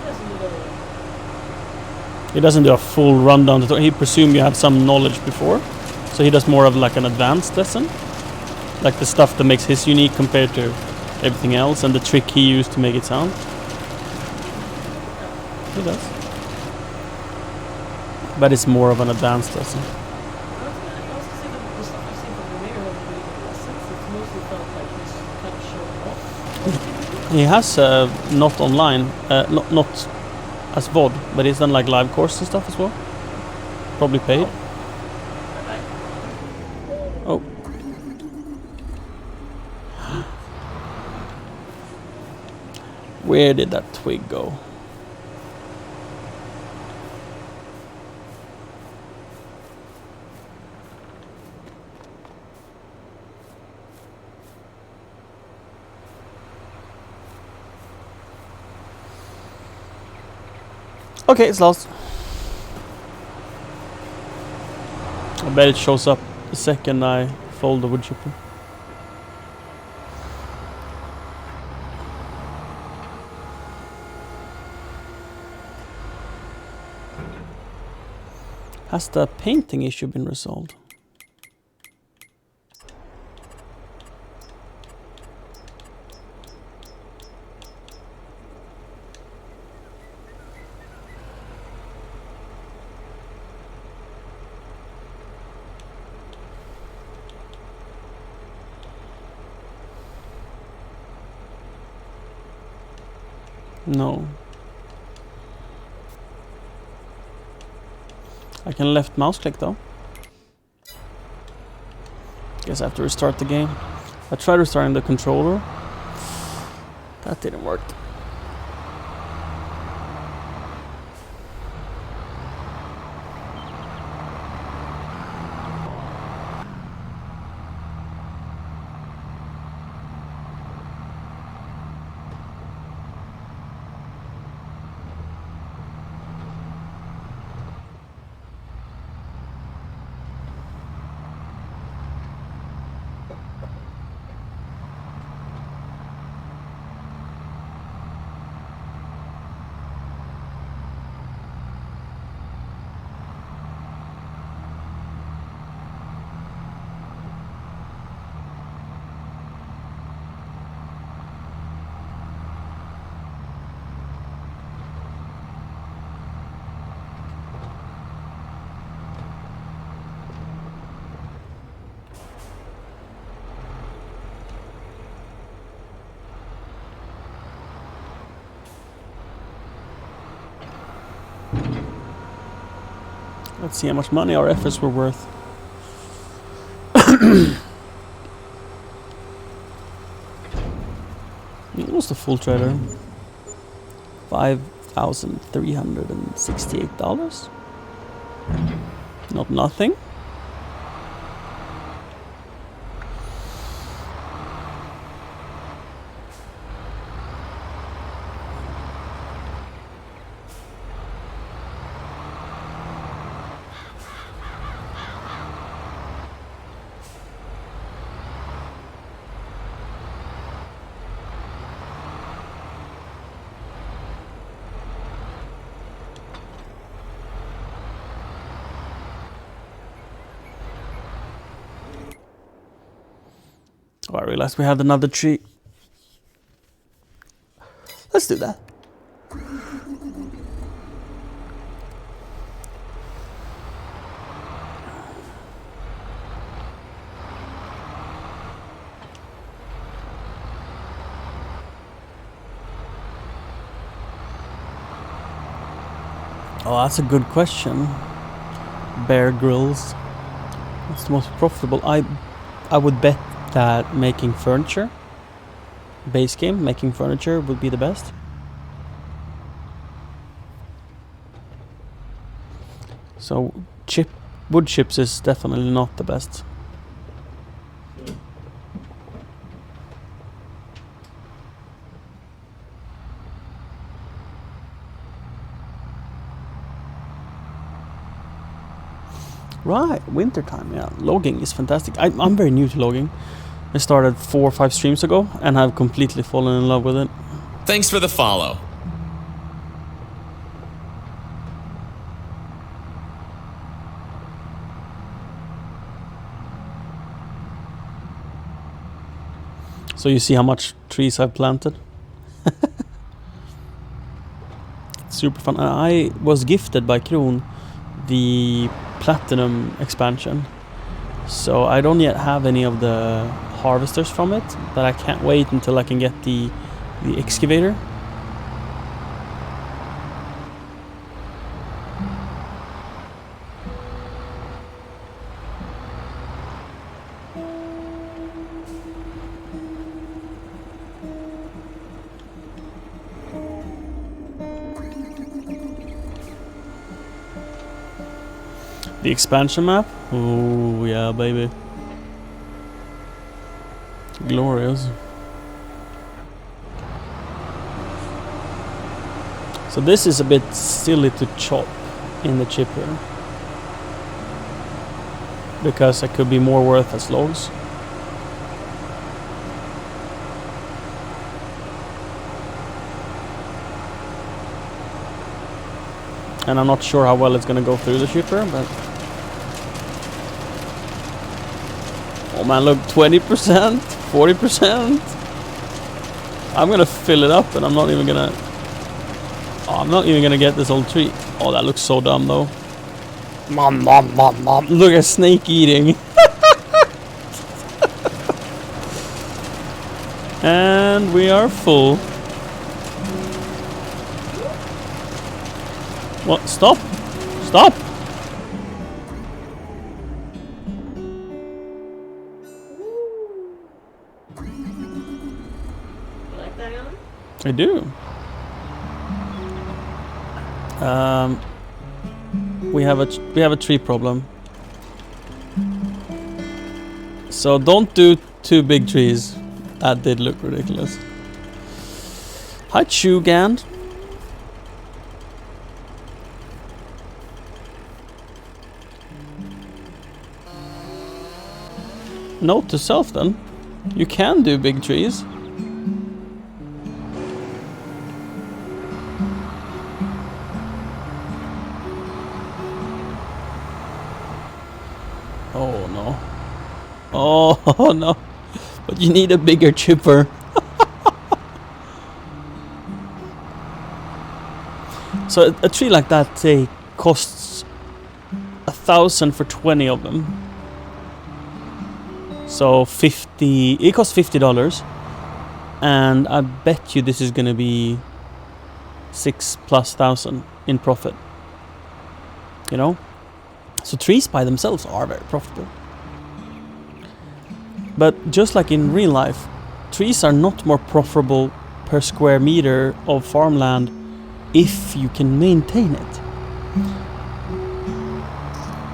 doesn't do that. He doesn't do a full rundown tutorial. He presumes you have some knowledge before, so he does more of like an advanced lesson, like the stuff that makes his unique compared to everything else, and the trick he used to make it sound. He does, but it's more of an advanced lesson. I was gonna say that the stuff I've seen from the Mayer over the lessons, it's mostly felt like he's kind of showing off. He has not online, not as VOD, but he's done like live courses and stuff as well. Probably paid. Oh. Where did that twig go? Okay, it's lost. I bet it shows up the second I fold the wood chipper. Has the painting issue been resolved? No. I can left mouse click though. Guess I have to restart the game. I tried restarting the controller. That didn't work. Let's see how much money our efforts were worth. It was the full trailer. $5,368. Not nothing. Oh, I realized we had another tree. Let's do that. Oh, that's a good question. Bear Grylls. What's the most profitable? I would bet that making furniture, base game, making furniture would be the best. So wood chips is definitely not the best. Right, wintertime, yeah. Logging is fantastic. I'm very new to logging. I started 4 or 5 streams ago and have completely fallen in love with it. Thanks for the follow. So you see how much trees I've planted? Super fun. I was gifted by Kron the Platinum expansion. So I don't yet have any of the harvesters from it, but I can't wait until I can get the excavator. The expansion map? Oh yeah, baby. Glorious. So this is a bit silly to chop in the chipper, because it could be more worth as logs. And I'm not sure how well it's gonna go through the chipper, but oh man, look, 20%, 40%. I'm gonna fill it up, and I'm not even gonna get this whole tree. Oh, that looks so dumb though. Mom. Look at snake eating. And we are full. What? Stop! Stop! You like that, Alan? I do. We have a tree problem. So don't do 2 big trees. That did look ridiculous. Hi, Chugan. Note to self then. You can do big trees. Oh no. Oh no. But you need a bigger chipper. So a tree like that, say, costs 1,000 for 20 of them. So it costs $50, and I bet you this is gonna be 6,000+ in profit. You know, So trees by themselves are very profitable. But just like in real life, trees are not more profitable per square meter of farmland if you can maintain it.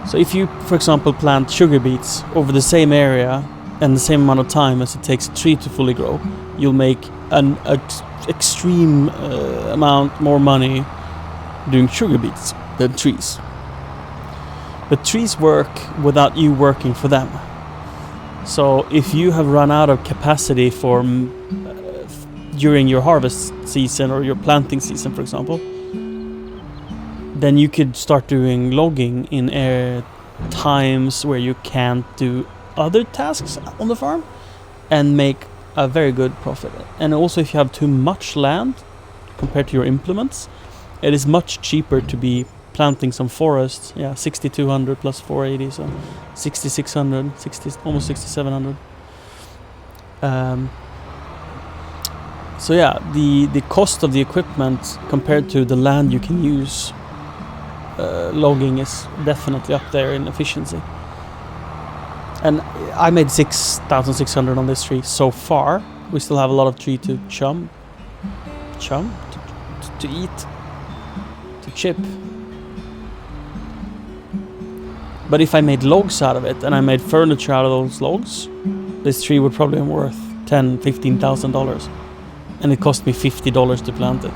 So if you, for example, plant sugar beets over the same area and the same amount of time as it takes a tree to fully grow, you'll make an extreme amount more money doing sugar beets than trees. But trees work without you working for them. So if you have run out of capacity for during your harvest season or your planting season, for example, then you could start doing logging in times where you can't do other tasks on the farm and make a very good profit. And also if you have too much land compared to your implements, it is much cheaper to be planting some forests. 6200 plus 480, so 6600, almost 6700. So yeah, the cost of the equipment compared to the land you can use logging is definitely up there in efficiency. And I made 6,600 on this tree so far. We still have a lot of tree to to eat, to chip. But if I made logs out of it and I made furniture out of those logs, this tree would probably be worth $10,000-$15,000, and it cost me $50 to plant it.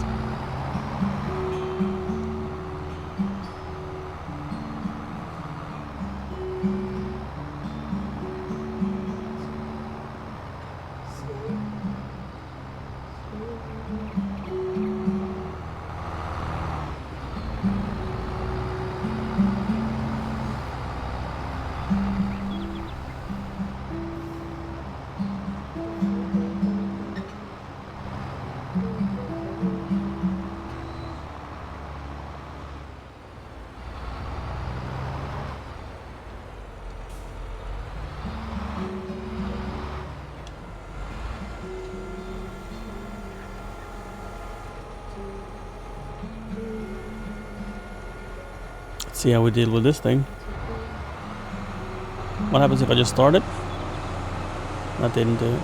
See how we deal with this thing. What happens if I just start it? That didn't do it.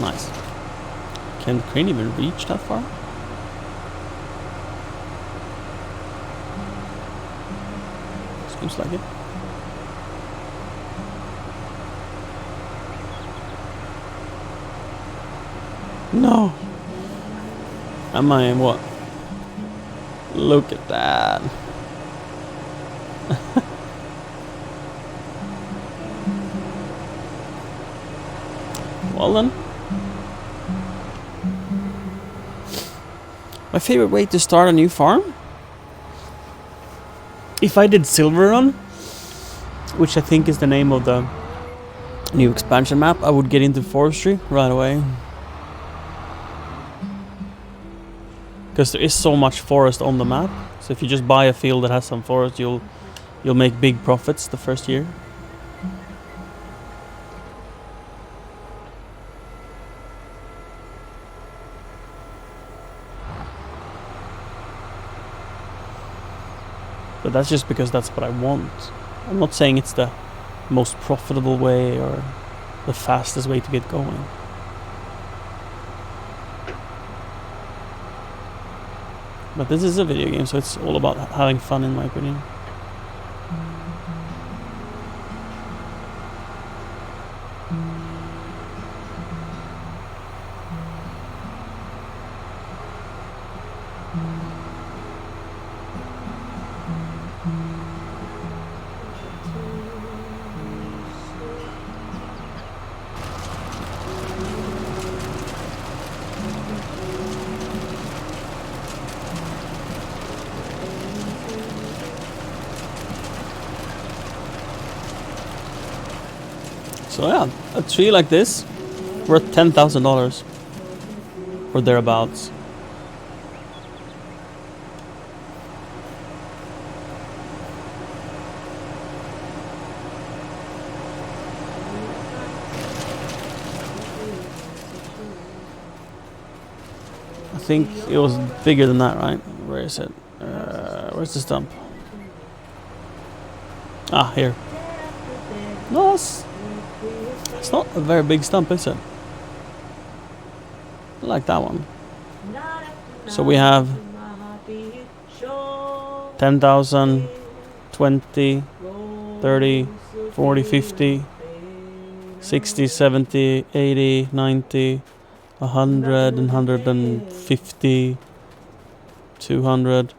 Nice. Can the crane even reach that far? Seems like it. No. Am I in what? Look at that. Well then. My favorite way to start a new farm? If I did Silver Run, which I think is the name of the new expansion map, I would get into forestry right away. Because there is so much forest on the map. So if you just buy a field that has some forest, you'll make big profits the first year. But that's just because that's what I want. I'm not saying it's the most profitable way or the fastest way to get going. But this is a video game, so it's all about having fun, in my opinion. So yeah, a tree like this, worth $10,000 or thereabouts. think it was bigger than that, right? Where is it? Where's the stump? Ah, here. No, it's not a very big stump, is it? I like that one. So we have 10,000, 20, 30, 40, 50, 60, 70, 80, 90, 100, 150, 200.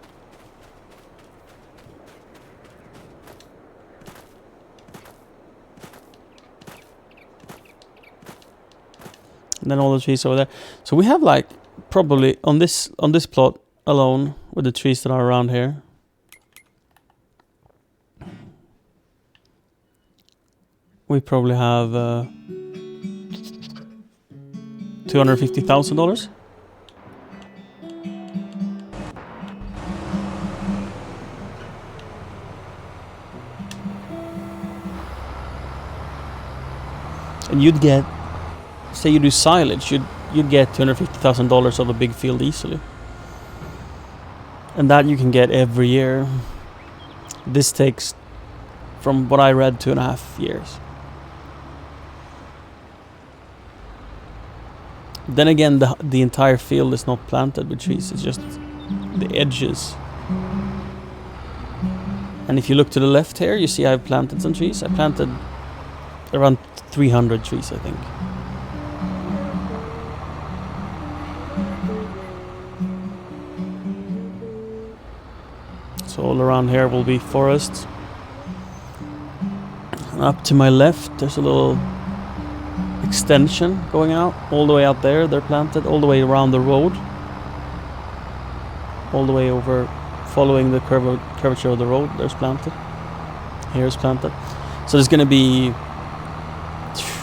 And then all the trees over there. So we have like probably on this plot alone with the trees that are around here. We probably have $250,000. And you'd get, say you do silage, you'd get $250,000 of a big field easily. And that you can get every year. This takes, from what I read, 2.5 years. Then again, the entire field is not planted with trees, it's just the edges. And if you look to the left here, you see I've planted some trees. I planted around 300 trees, I think. So all around here will be forests. And up to my left, there's a little extension going out. All the way out there, they're planted. All the way around the road. All the way over, following the curvature of the road, there's planted. Here's planted. So there's going to be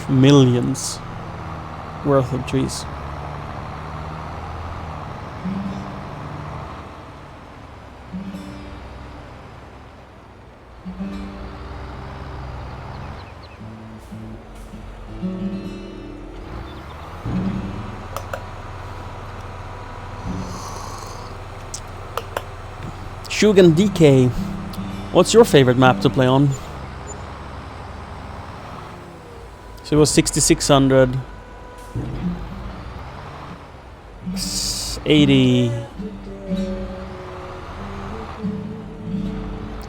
millions worth of trees. Shugan DK, what's your favorite map to play on? So it was 6600, 80,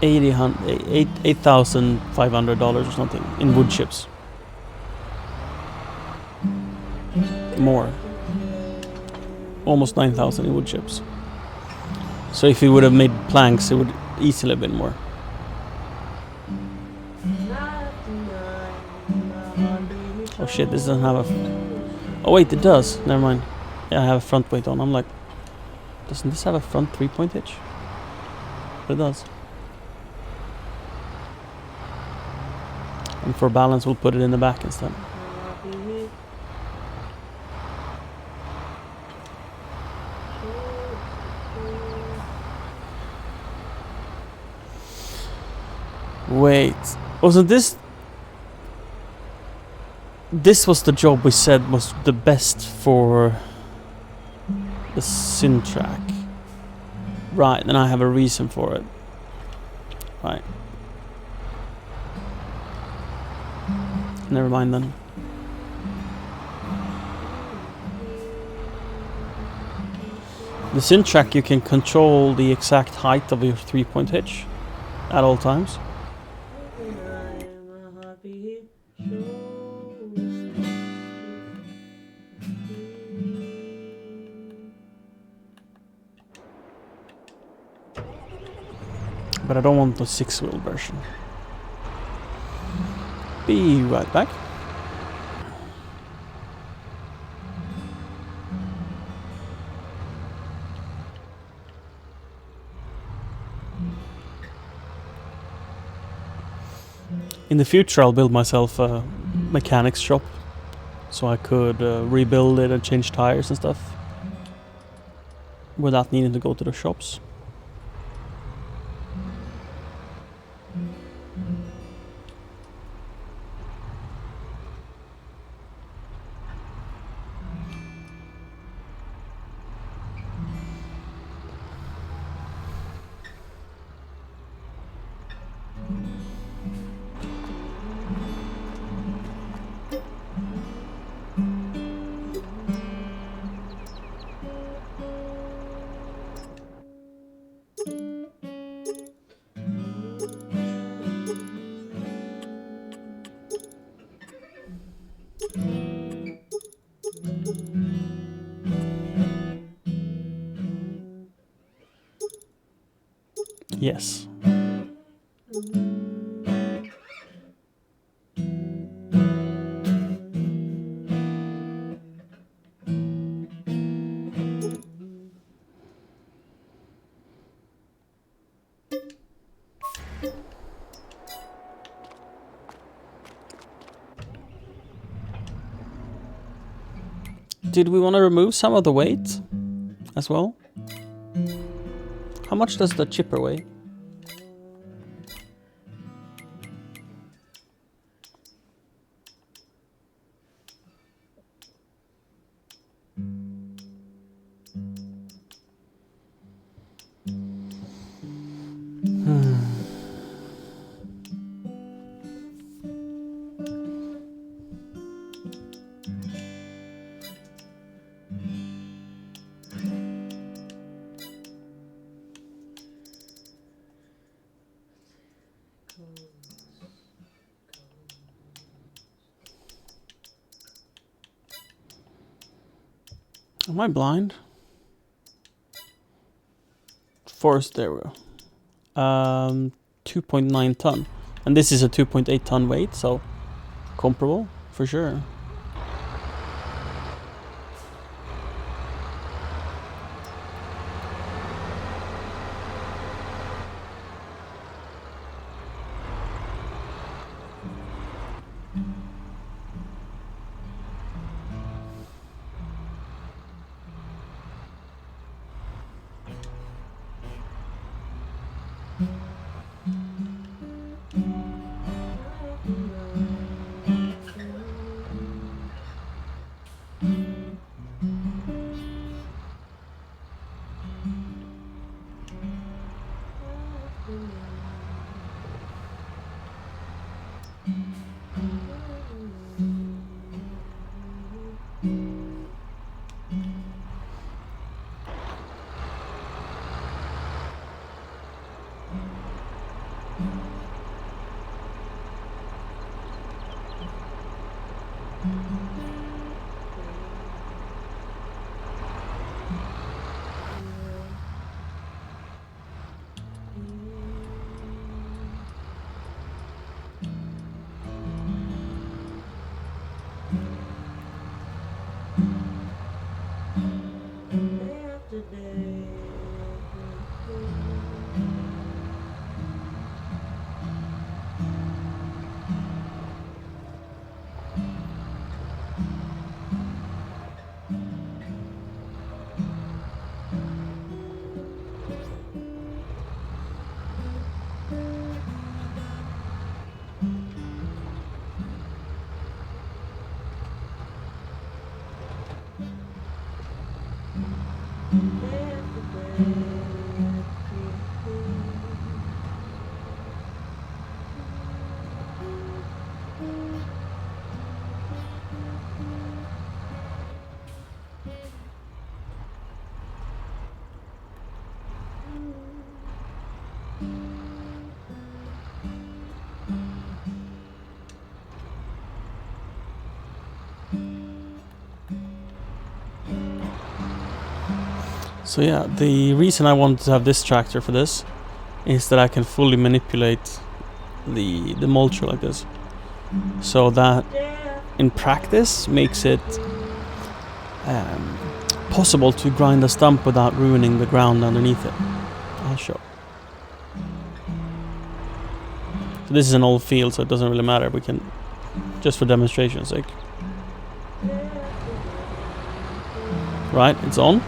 8,500 or something in wood chips. More. Almost 9,000 in wood chips. So if we would have made planks, it would easily have been more. Oh shit, this doesn't have a... Oh wait, it does. Never mind. Yeah, I have a front weight on. I'm like... Doesn't this have a front 3-point hitch? But it does. And for balance, we'll put it in the back instead. Wait, wasn't this... This was the job we said was the best for the Syntrack. Right, and I have a reason for it. Right. Never mind then. The Syntrack, you can control the exact height of your 3-point hitch at all times. But I don't want the 6-wheel version. Be right back. In the future, I'll build myself a mechanics shop, so I could rebuild it and change tires and stuff without needing to go to the shops. Yes. Did we want to remove some of the weight as well? How much does the chipper weigh? Am I blind? Forest, there we go. 2.9 ton. And this is a 2.8 ton weight, so comparable for sure. So yeah, the reason I wanted to have this tractor for this is that I can fully manipulate the mulcher like this. So that in practice makes it possible to grind a stump without ruining the ground underneath it. I'll show. So this is an old field, so it doesn't really matter. We can, just for demonstration's sake. Right, it's on.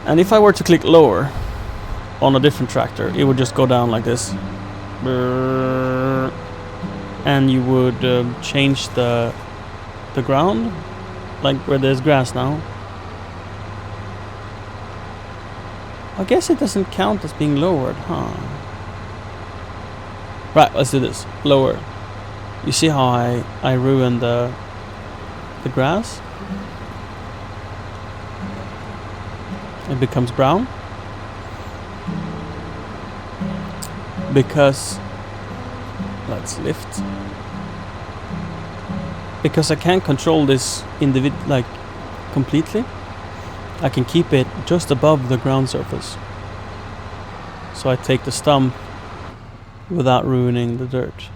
And if I were to click lower on a different tractor, it would just go down like this. And you would change the ground, like where there's grass now. I guess it doesn't count as being lowered, huh? Right, let's do this. Lower. You see how I ruined the grass? It becomes brown because let's lift, because I can't control this like completely. I can keep it just above the ground surface. so I take the stump without ruining the dirt.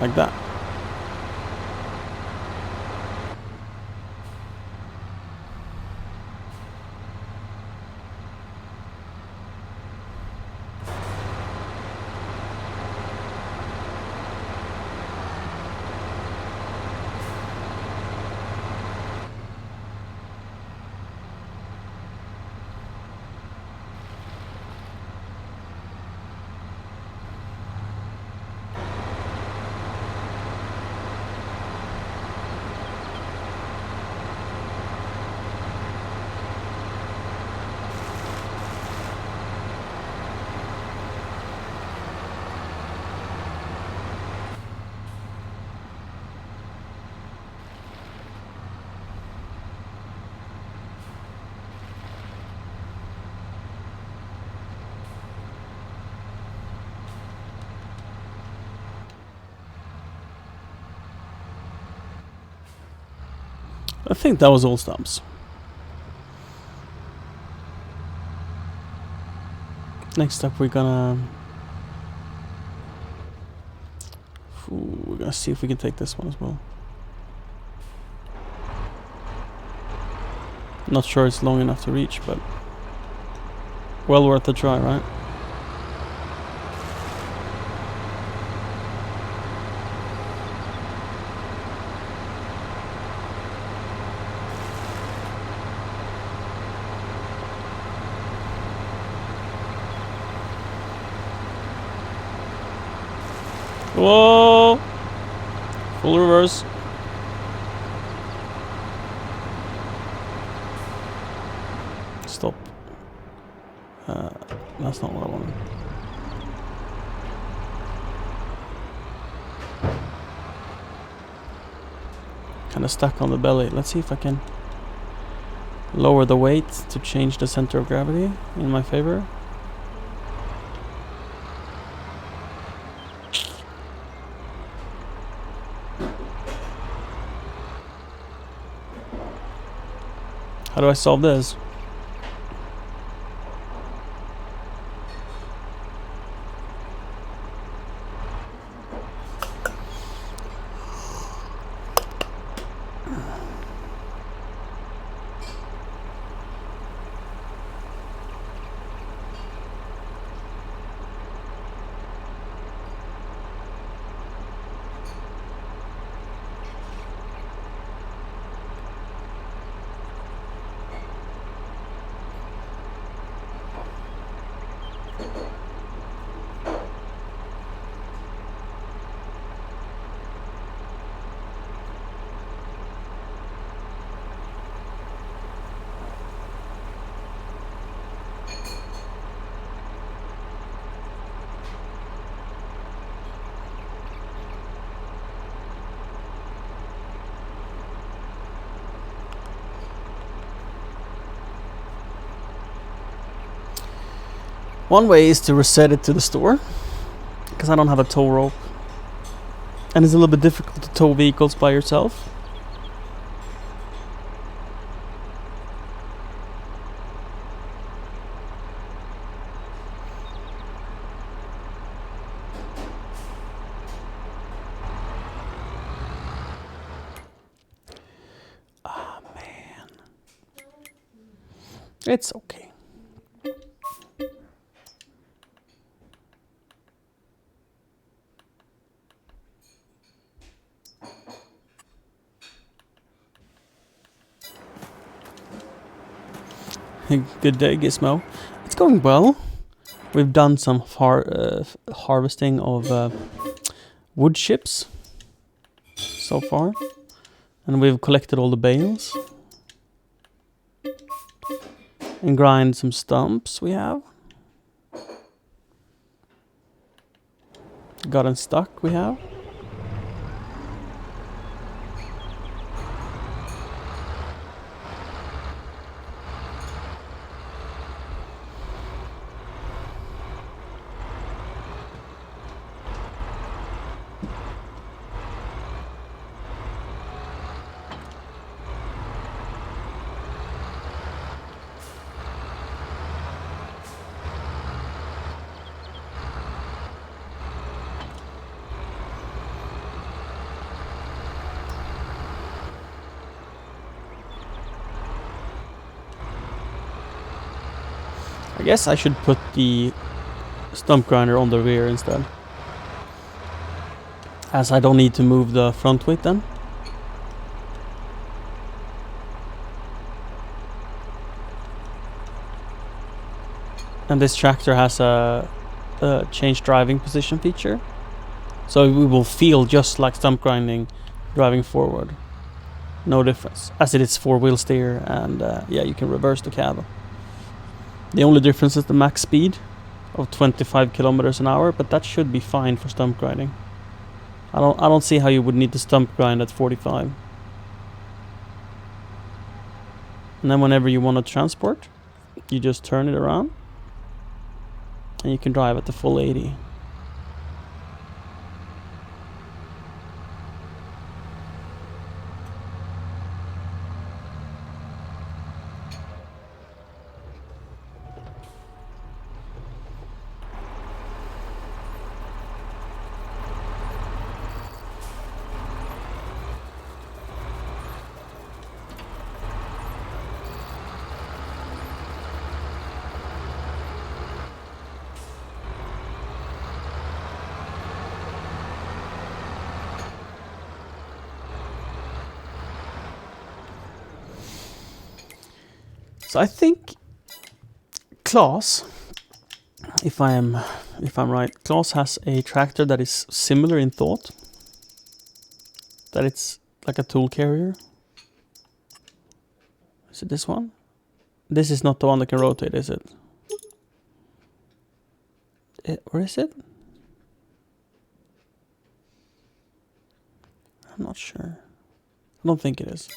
Like that. I think that was all stumps. Next up we're gonna see if we can take this one as well. Not sure it's long enough to reach, but well worth a try, right? Whoa! Full reverse. Stop. That's not what I wanted. Kind of stuck on the belly. Let's see if I can lower the weight to change the center of gravity in my favor. How do I solve this? One way is to reset it to the store, because I don't have a tow rope. And it's a little bit difficult to tow vehicles by yourself. Ah, man. It's okay. Good day, Gizmo. It's going well. We've done some harvesting of wood chips. so far. And we've collected all the bales. And grind some stumps we have. Gotten stuck we have. I guess I should put the stump grinder on the rear instead, as I don't need to move the front weight then. And this tractor has a change driving position feature, so we will feel just like stump grinding driving forward. No difference, as it is 4-wheel steer, and yeah, you can reverse the cab. The only difference is the max speed of 25 kilometers an hour, but that should be fine for stump grinding. I don't see how you would need to stump grind at 45. And then whenever you want to transport, you just turn it around and you can drive at the full 80. So I think Klaus, if I'm right, Klaus has a tractor that is similar in thought. That it's like a tool carrier. Is it this one? This is not the one that can rotate, is it? Or is it? I'm not sure. I don't think it is.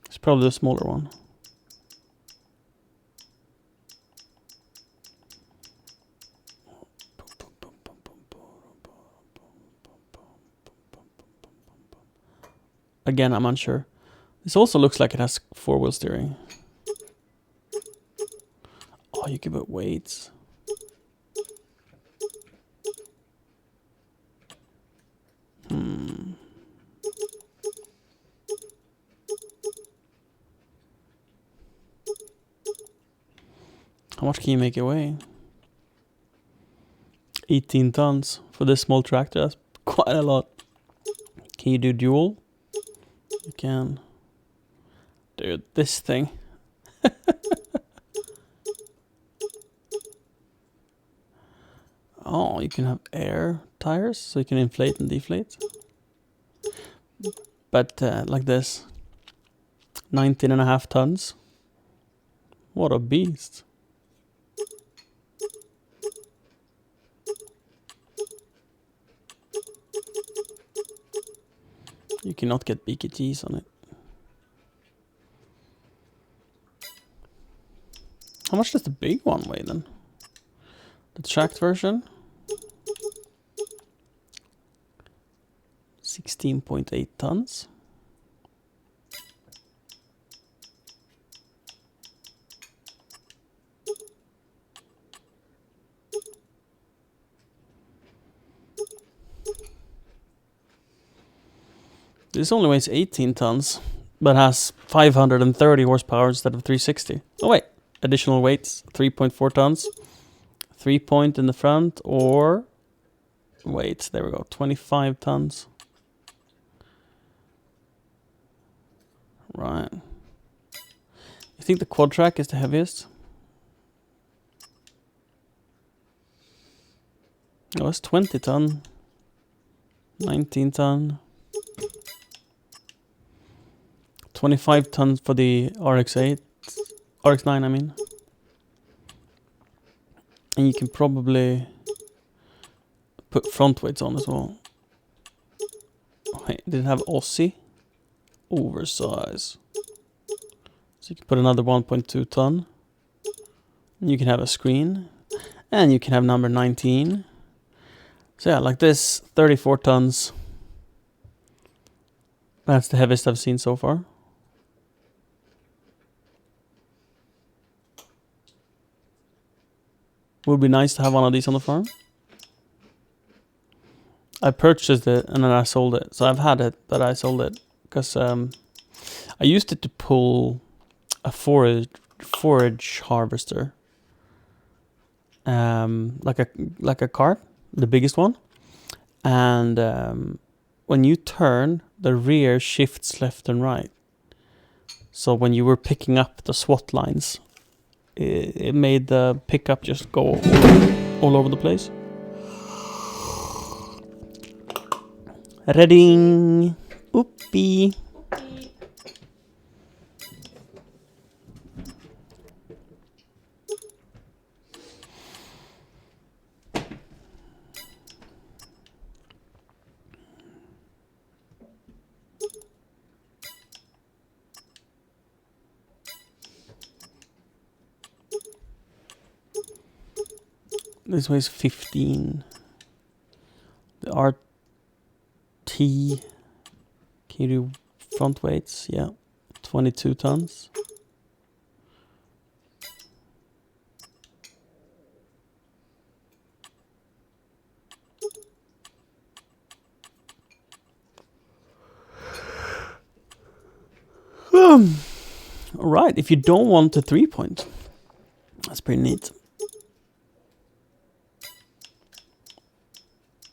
It's probably the smaller one. Again, I'm unsure. This also looks like it has 4-wheel steering. Oh, you can put weights. How much can you make it weigh? 18 tons for this small tractor. That's quite a lot. Can you do dual? You can. Dude, this thing. Oh, you can have air tires, so you can inflate and deflate. But like this. 19.5 tons. What a beast. You cannot get BKTs on it. How much does the big one weigh then? The tracked version? 16.8 tons. This only weighs 18 tons, but has 530 horsepower instead of 360. Oh wait, additional weights, 3.4 tons. 3-point in the front, or... Wait, there we go, 25 tons. Right. You think the quad track is the heaviest? No, it's 20 ton. 19 ton. 25 tons for the RX-8. RX-9, I mean. And you can probably put front weights on as well. Wait, did it have Aussie? Oversize. So you can put another 1.2 ton. You can have a screen. And you can have number 19. So yeah, like this, 34 tons. That's the heaviest I've seen so far. Would be nice to have one of these on the farm. I purchased it and then I sold it. So I've had it, but I sold it. Because I used it to pull a forage harvester. Like a cart, the biggest one. And when you turn, the rear shifts left and right. So when you were picking up the SWAT lines, it made the pickup just go all over the place. Ready. Oopie. This weighs 15. The RT. Can you do front weights? Yeah. 22 tons. Alright, if you don't want a 3-point, that's pretty neat.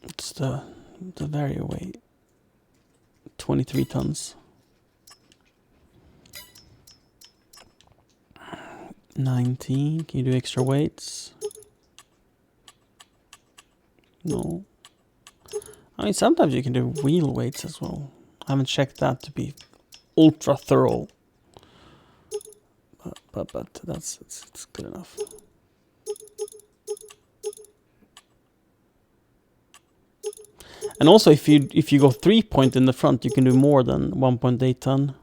It's the very weight. 23 tons. 19. Can you do extra weights? No. I mean, sometimes you can do wheel weights as well. I haven't checked that to be ultra thorough. But it's good enough. And also, if you go 3-point in the front, you can do more than 1.8 ton.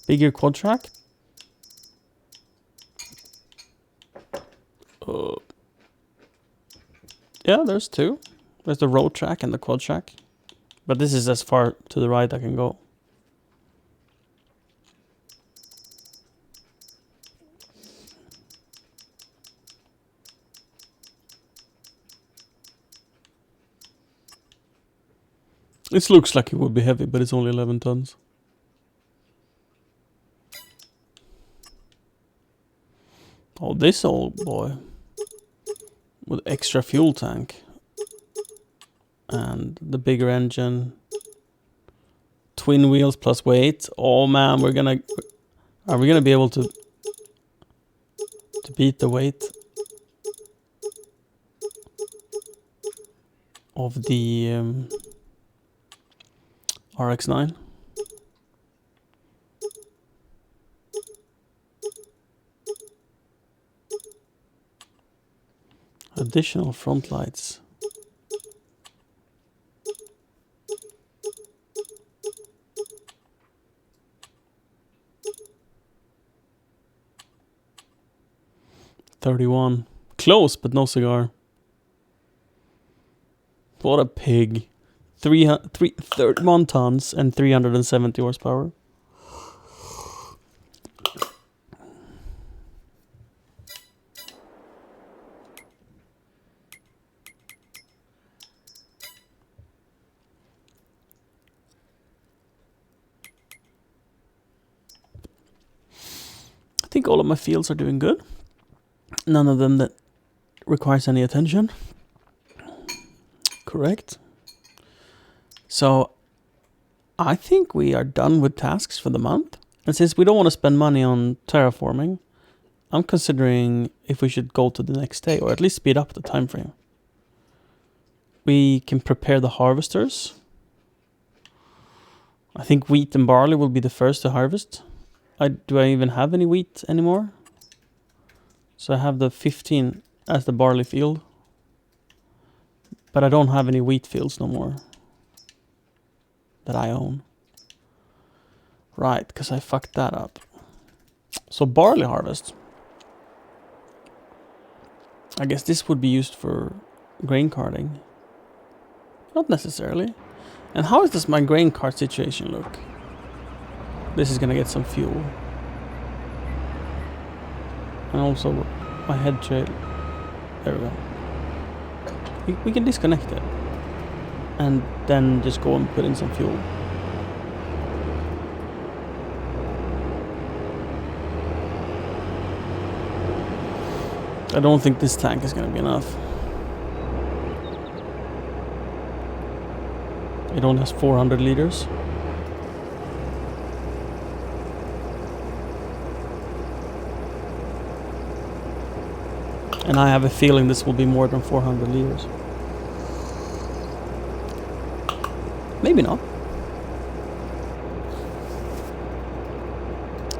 Bigger quad track. Yeah, there's two. There's the road track and the quad track. But this is as far to the right I can go. This looks like it would be heavy, but it's only 11 tons. Oh, this old boy. With extra fuel tank. And the bigger engine. Twin wheels plus weight. Oh man, are we gonna be able to beat the weight of the RX-9? Additional front lights. $31. Close, but no cigar. What a pig. 31 tons and 370 horsepower. I think all of my fields are doing good. None of them that requires any attention. Correct. So I think we are done with tasks for the month. And since we don't want to spend money on terraforming, I'm considering if we should go to the next day or at least speed up the time frame. we can prepare the harvesters. I think wheat and barley will be the first to harvest. Do I even have any wheat anymore? So I have the 15 as the barley field. But I don't have any wheat fields no more that I own. Right, because I fucked that up. So barley harvest. I guess this would be used for grain carting. Not necessarily. And how does my grain cart situation look? This is gonna get some fuel. And also my head trail. There we go. We can disconnect it. And then just go and put in some fuel. I don't think this tank is gonna be enough. It only has 400 liters. And I have a feeling this will be more than 400 liters. Maybe not.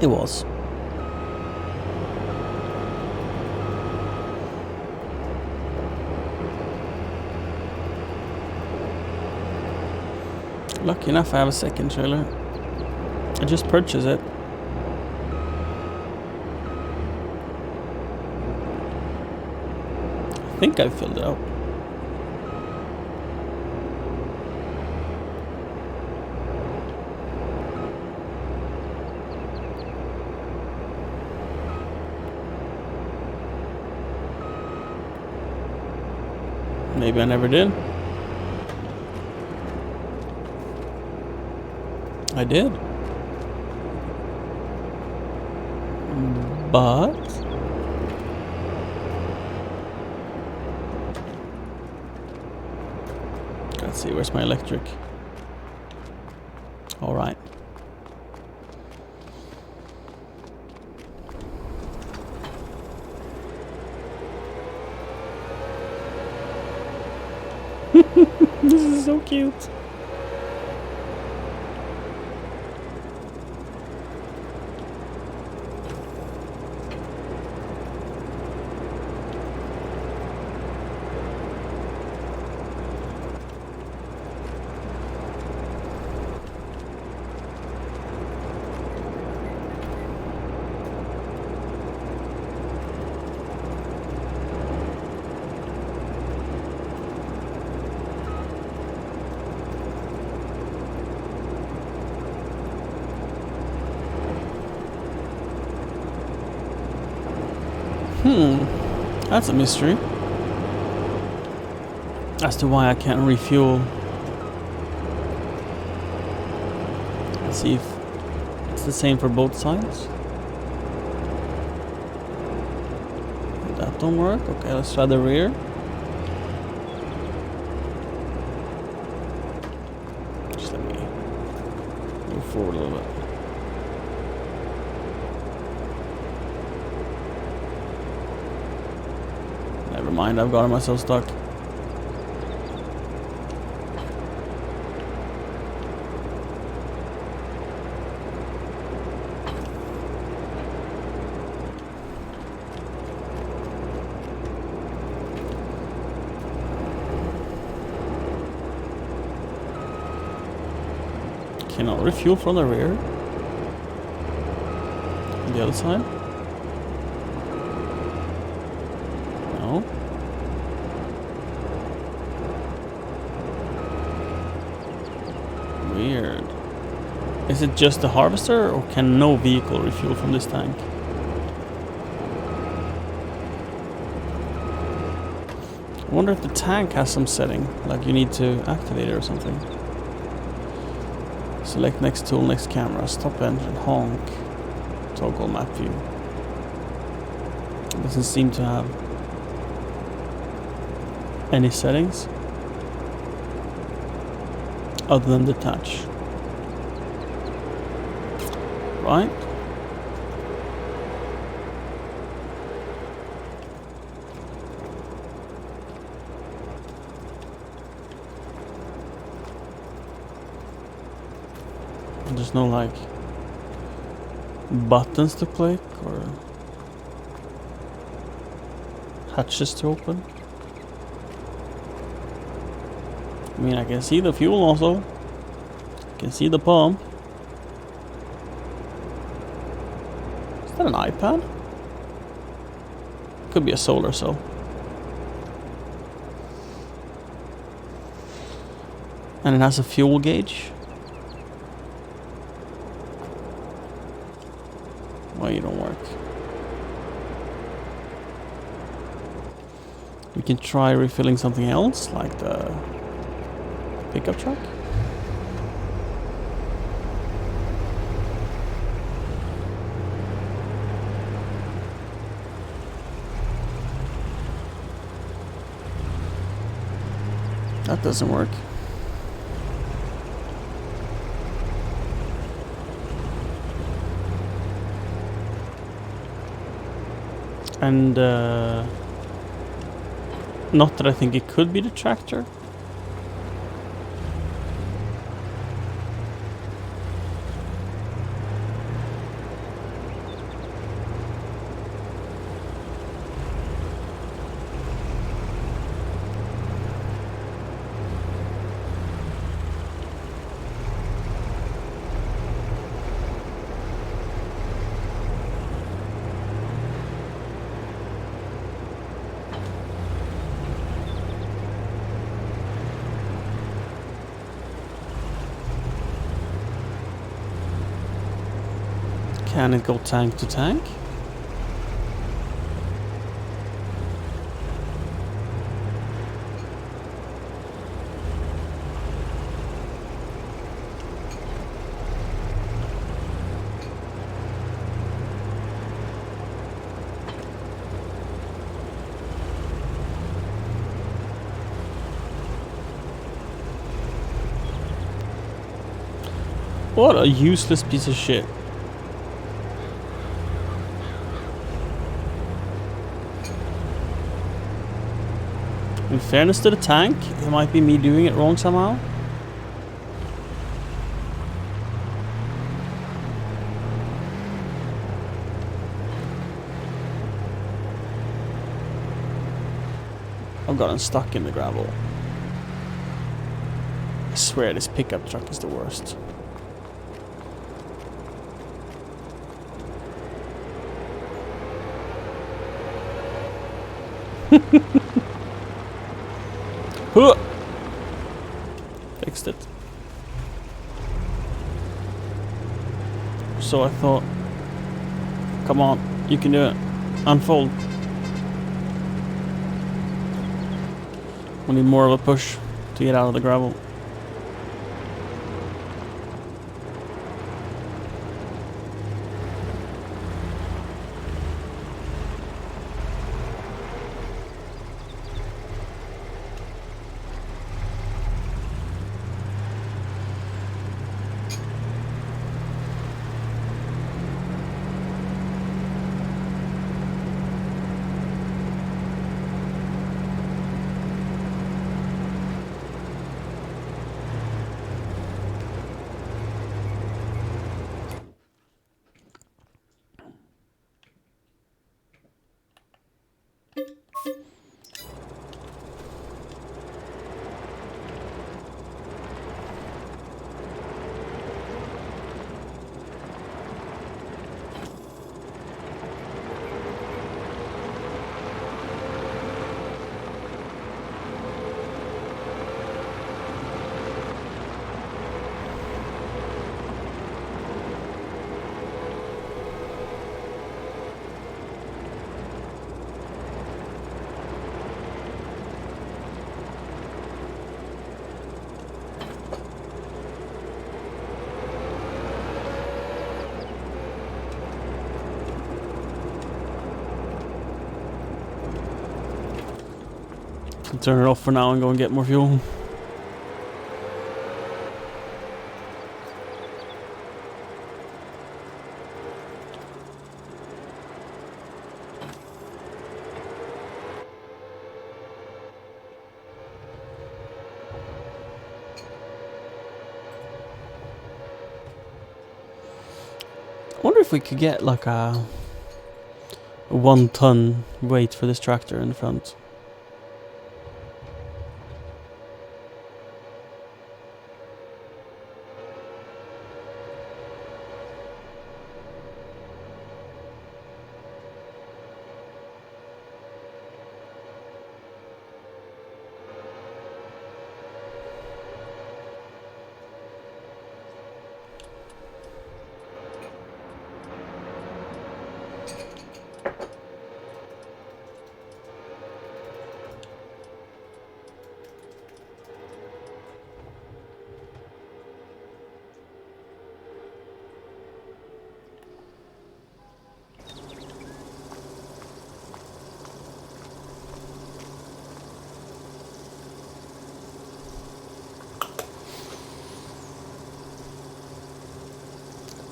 It was. Lucky enough I have a second trailer. I just purchased it. I think I filled it up. Maybe I never did. I did. But let's see, where's my electric? All right. This is so cute. That's a mystery. As to why I can't refuel. Let's see if it's the same for both sides. That don't work. Okay, let's try the rear. Just let me move forward a little bit. Never mind, I've gotten myself stuck. Cannot refuel from the rear. On the other side. No. Weird. Is it just the harvester, or can no vehicle refuel from this tank? I wonder if the tank has some setting, like you need to activate it or something. Select next tool, next camera, stop engine, honk, toggle map view. It doesn't seem to have any settings other than detach. Right? There's no like buttons to click or hatches to open. I mean, I can see the fuel also. I can see the pump. Is that an iPad? Could be a solar cell. And it has a fuel gauge. Why you don't work? We can try refilling something else, like the pickup truck. That doesn't work. And not that I think it could be the tractor. Can it go tank to tank? What a useless piece of shit. In fairness to the tank, it might be me doing it wrong somehow. I've gotten stuck in the gravel. I swear this pickup truck is the worst. Huh. Fixed it. So I thought, come on, you can do it. Unfold. We need more of a push to get out of the gravel. I'll turn it off for now and go and get more fuel. if we could get like a 1 ton weight for this tractor in the front.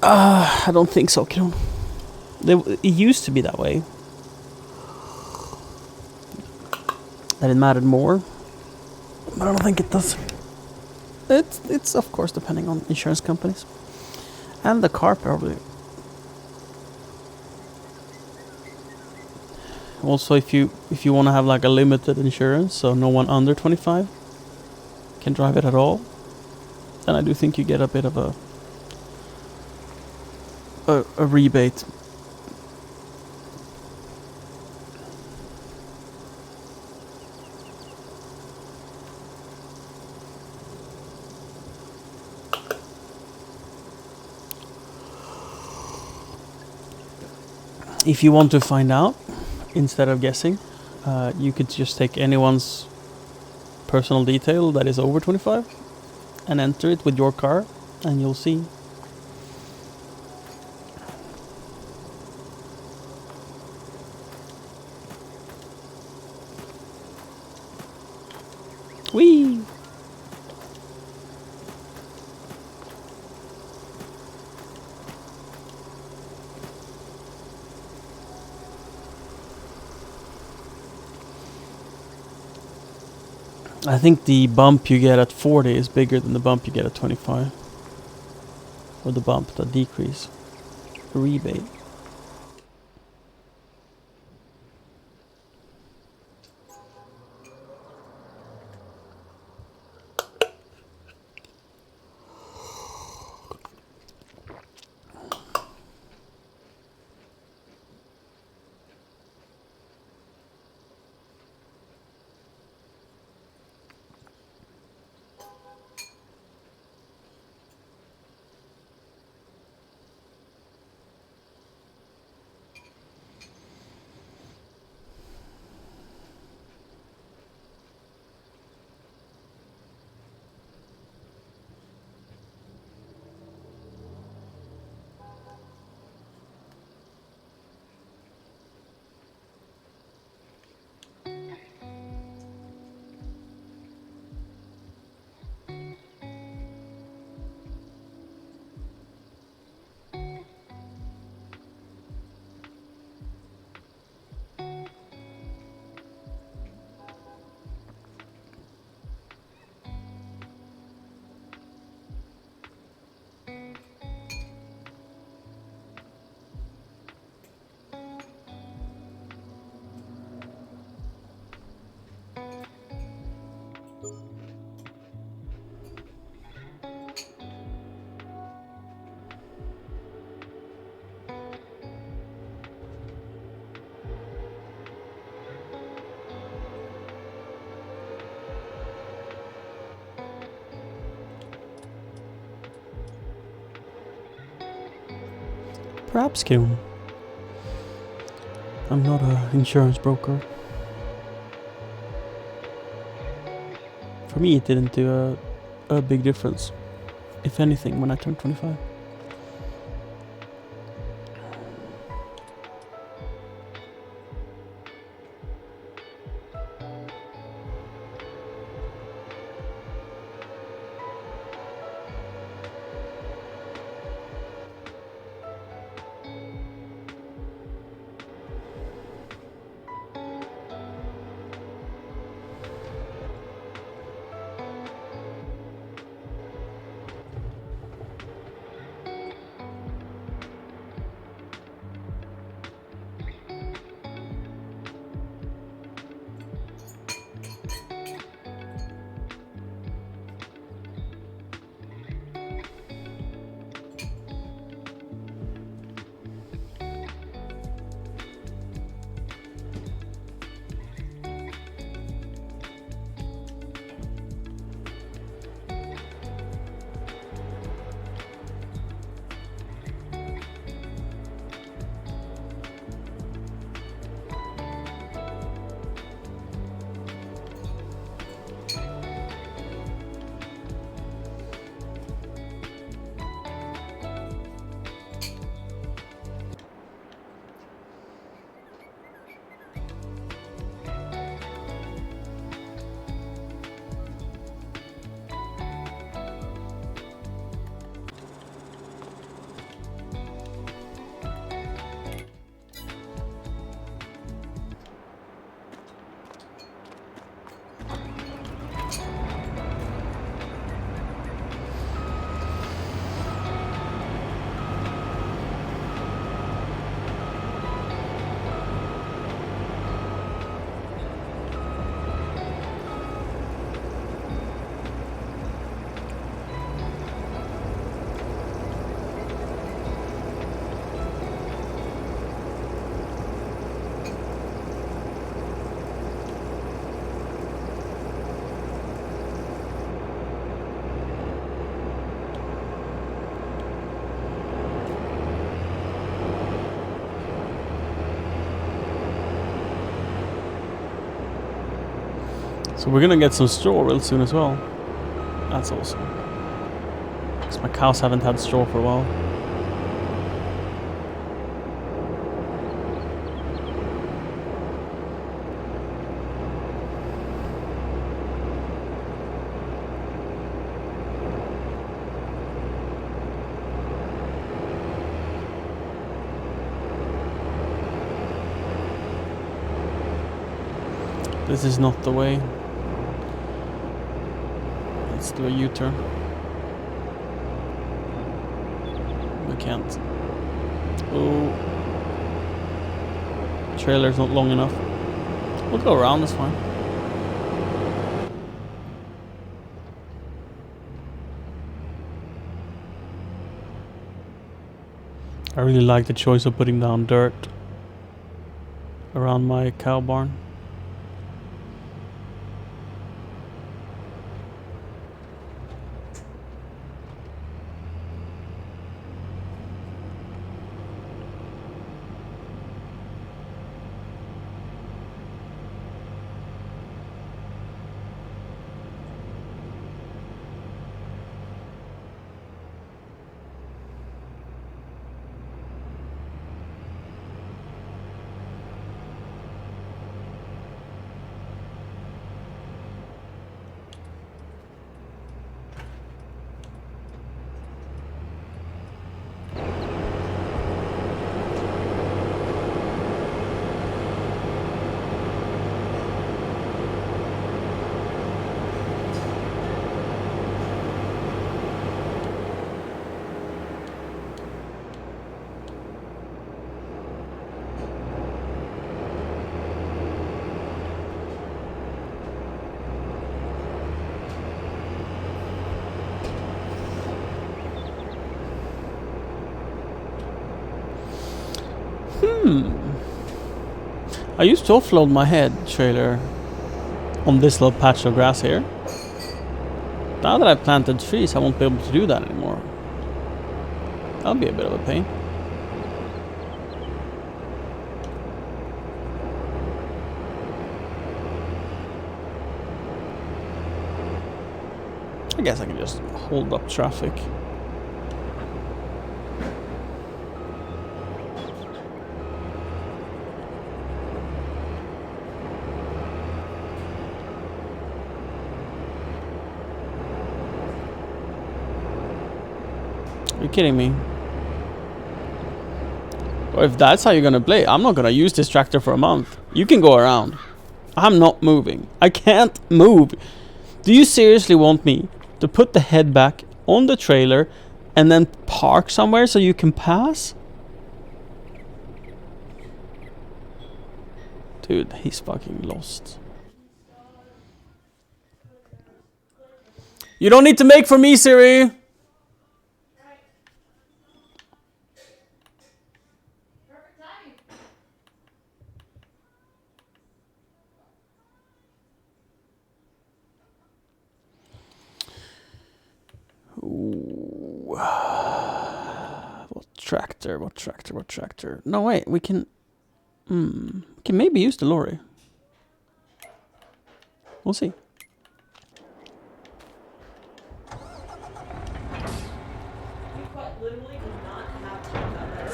I don't think so, Kron. It used to be that way. That it mattered more. But I don't think it does. It's of course depending on insurance companies. And the car probably. Also if you want to have like a limited insurance, so no one under 25 can drive it at all, then I do think you get a bit of a rebate. If you want to find out instead of guessing, you could just take anyone's personal detail that is over 25 and enter it with your car, and you'll see. Whee! I think the bump you get at 40 is bigger than the bump you get at 25. Or the bump, the decrease. The rebate. Perhaps, Kieran. I'm not an insurance broker. For me, it didn't do a big difference, if anything, when I turned 25. So we're gonna get some straw real soon as well. That's awesome. Because my cows haven't had straw for a while. This is not the way. Let's do a U-turn. We can't. Oh. Trailer's not long enough. We'll go around, that's fine. I really like the choice of putting down dirt around my cow barn. I used to offload my head trailer on this little patch of grass here. Now that I've planted trees, I won't be able to do that anymore. That'll be a bit of a pain. I guess I can just hold up traffic. Are you kidding me? Or if that's how you're gonna play, I'm not gonna use this tractor for a month. You can go around. I'm not moving. I can't move. Do you seriously want me to put the head back on the trailer and then park somewhere so you can pass? Dude, he's fucking lost. You don't need to make for me, Siri. What tractor? No, wait, we can maybe use the lorry. We'll see. We quite literally did not have time down there,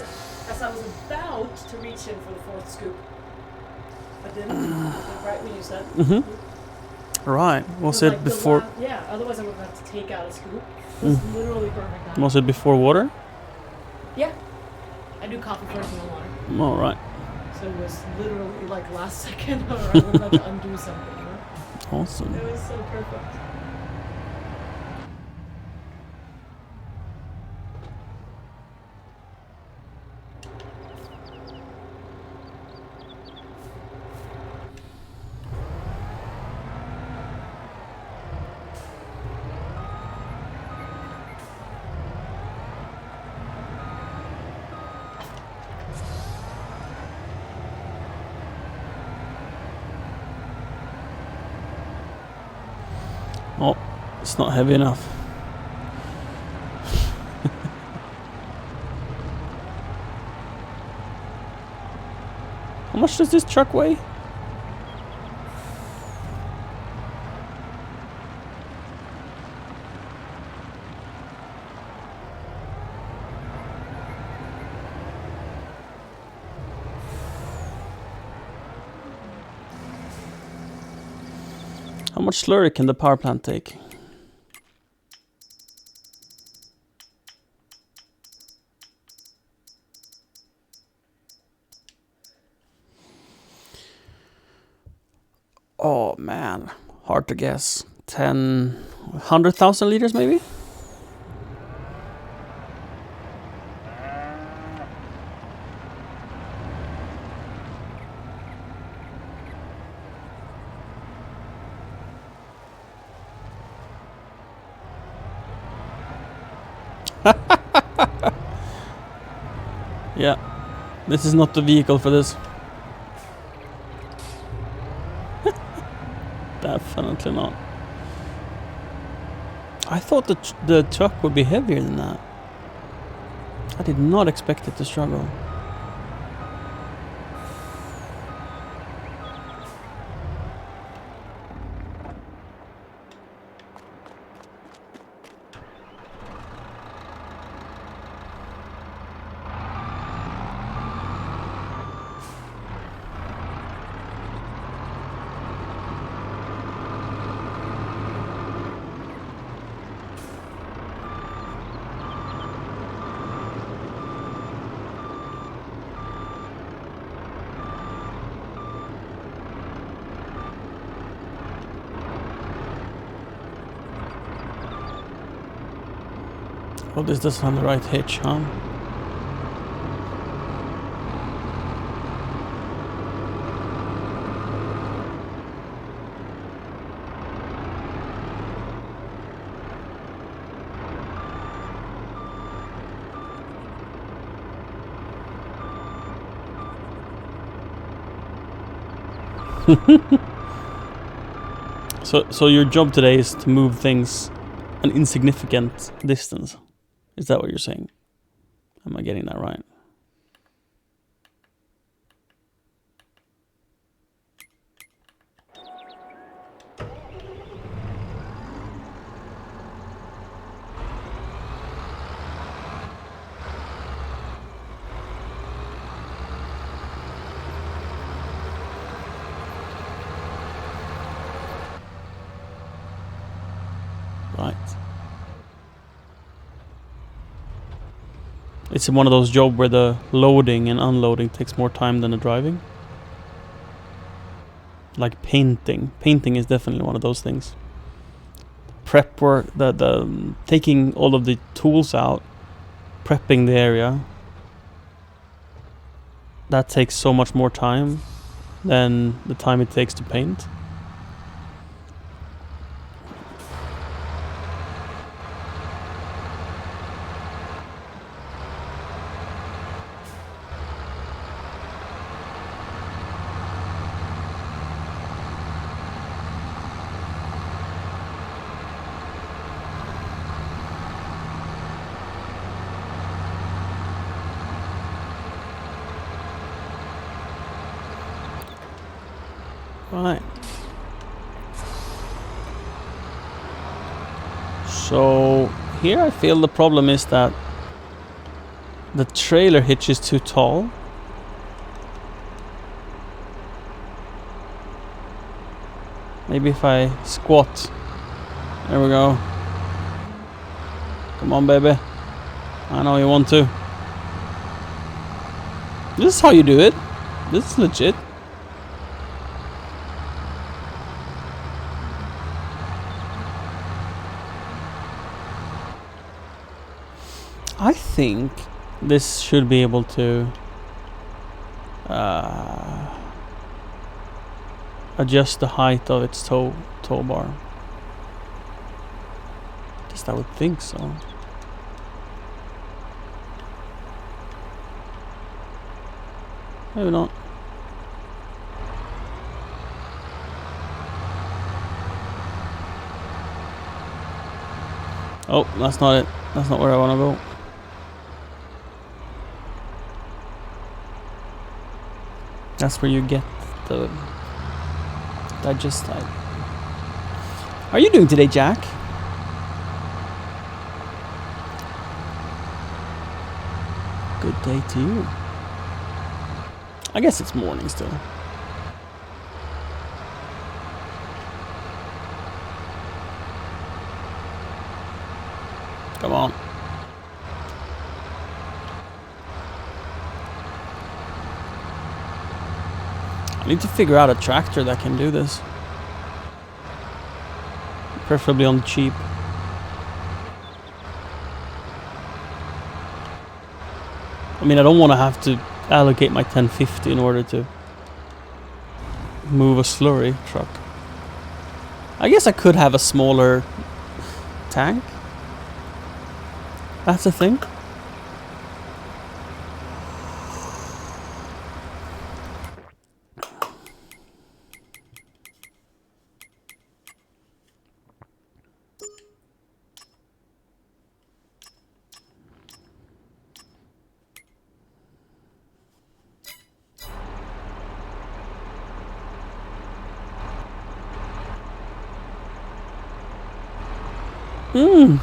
as I was about to reach in for the fourth scoop. But didn't, right when you said. Mm-hmm. Right. Was it like before? Yeah, otherwise I would have to take out a scoop. It was literally perfect time. Was it before water? Yeah. I do coffee first and then water. All right. So it was literally like last second, or I would have to undo something. You know? Awesome. It was so perfect. Oh, it's not heavy enough. How much does this truck weigh? How much slurry can the power plant take? Oh man, hard to guess. 100,000 liters maybe? Yeah, this is not the vehicle for this. Definitely not. I thought the truck would be heavier than that. I did not expect it to struggle. Oh, this doesn't have the right hitch, huh? So your job today is to move things an insignificant distance. Is that what you're saying? Am I getting that right? Right. It's one of those jobs where the loading and unloading takes more time than the driving. Like painting. Painting is definitely one of those things. Prep work, the taking all of the tools out, prepping the area. That takes so much more time than the time it takes to paint. Right. So here I feel the problem is that the trailer hitch is too tall. Maybe if I squat. There we go. Come on, baby. I know you want to. This is how you do it. This is legit. I think this should be able to adjust the height of its tow bar. At least I would think so. Maybe not. Oh, that's not it. That's not where I want to go. That's where you get the digest side. How are you doing today, Jack? Good day to you. I guess it's morning still. I need to figure out a tractor that can do this. Preferably on the cheap. I mean, I don't want to have to allocate my 1050 in order to move a slurry truck. I guess I could have a smaller tank. That's a thing. Hmm.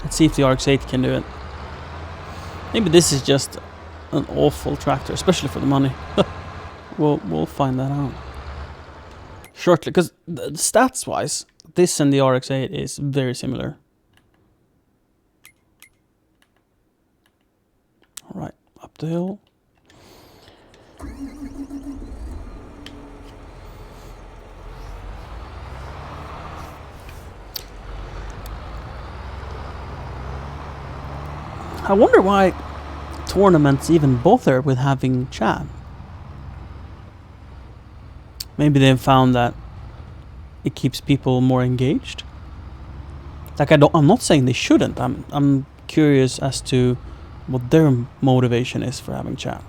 Let's see if the RX-8 can do it. Maybe this is just an awful tractor, especially for the money. We'll find that out shortly, because stats-wise, this and the RX-8 is very similar. All right, up the hill. I wonder why tournaments even bother with having chat. Maybe they've found that it keeps people more engaged. Like I'm not saying they shouldn't. I'm curious as to what their motivation is for having chat.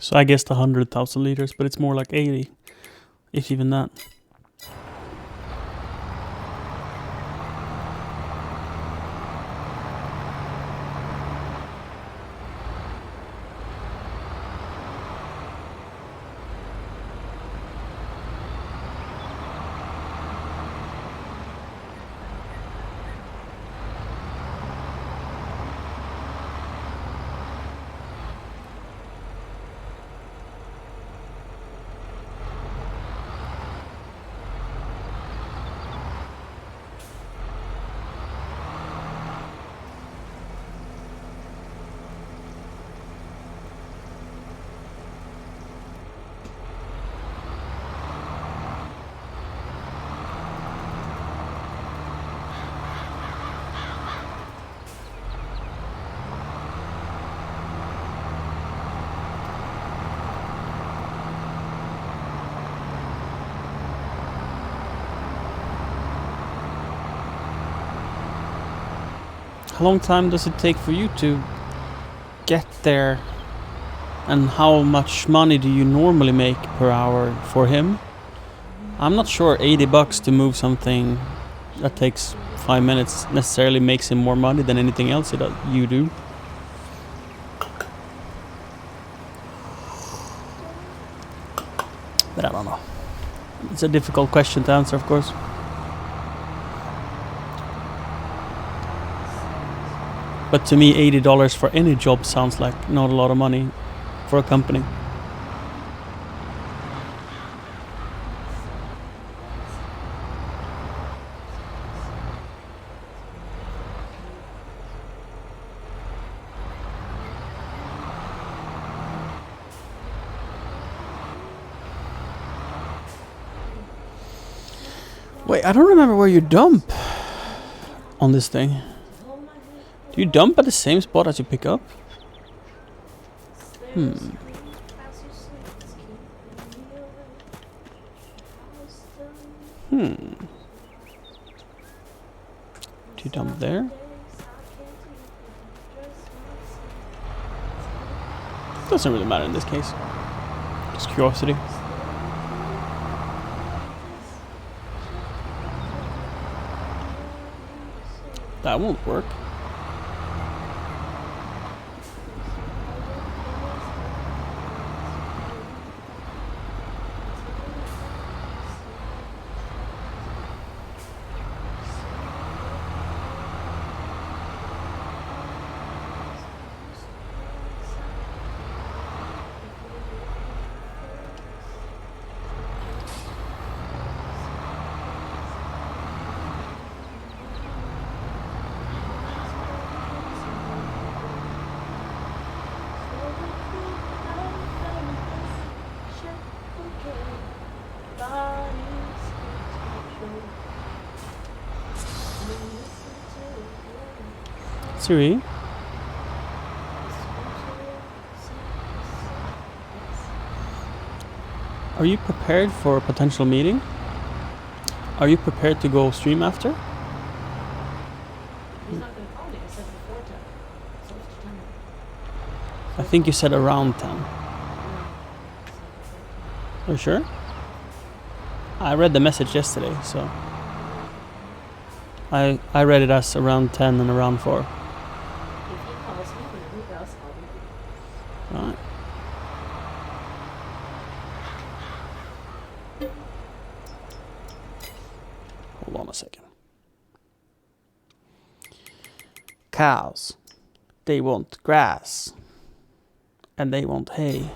So I guess the 100,000 liters, but it's more like 80, if even that. How long time does it take for you to get there? And how much money do you normally make per hour for him? I'm not sure $80 to move something that takes 5 minutes necessarily makes him more money than anything else you do. But I don't know. It's a difficult question to answer, of course. But to me, $80 for any job sounds like not a lot of money for a company. Wait, I don't remember where you dump on this thing. Do you dump at the same spot as you pick up? Do you dump there? Doesn't really matter in this case. Just curiosity. That won't work. Siri? Are you prepared for a potential meeting? Are you prepared to go stream after? He's not gonna call me. I said before 10. So it's 10. I think you said around 10. Are you sure? I read the message yesterday, so I read it as around 10 and around 4. If he calls me whenever he does, I'll be there. Alright. Hold on a second. Cows, they want grass. And they want hay.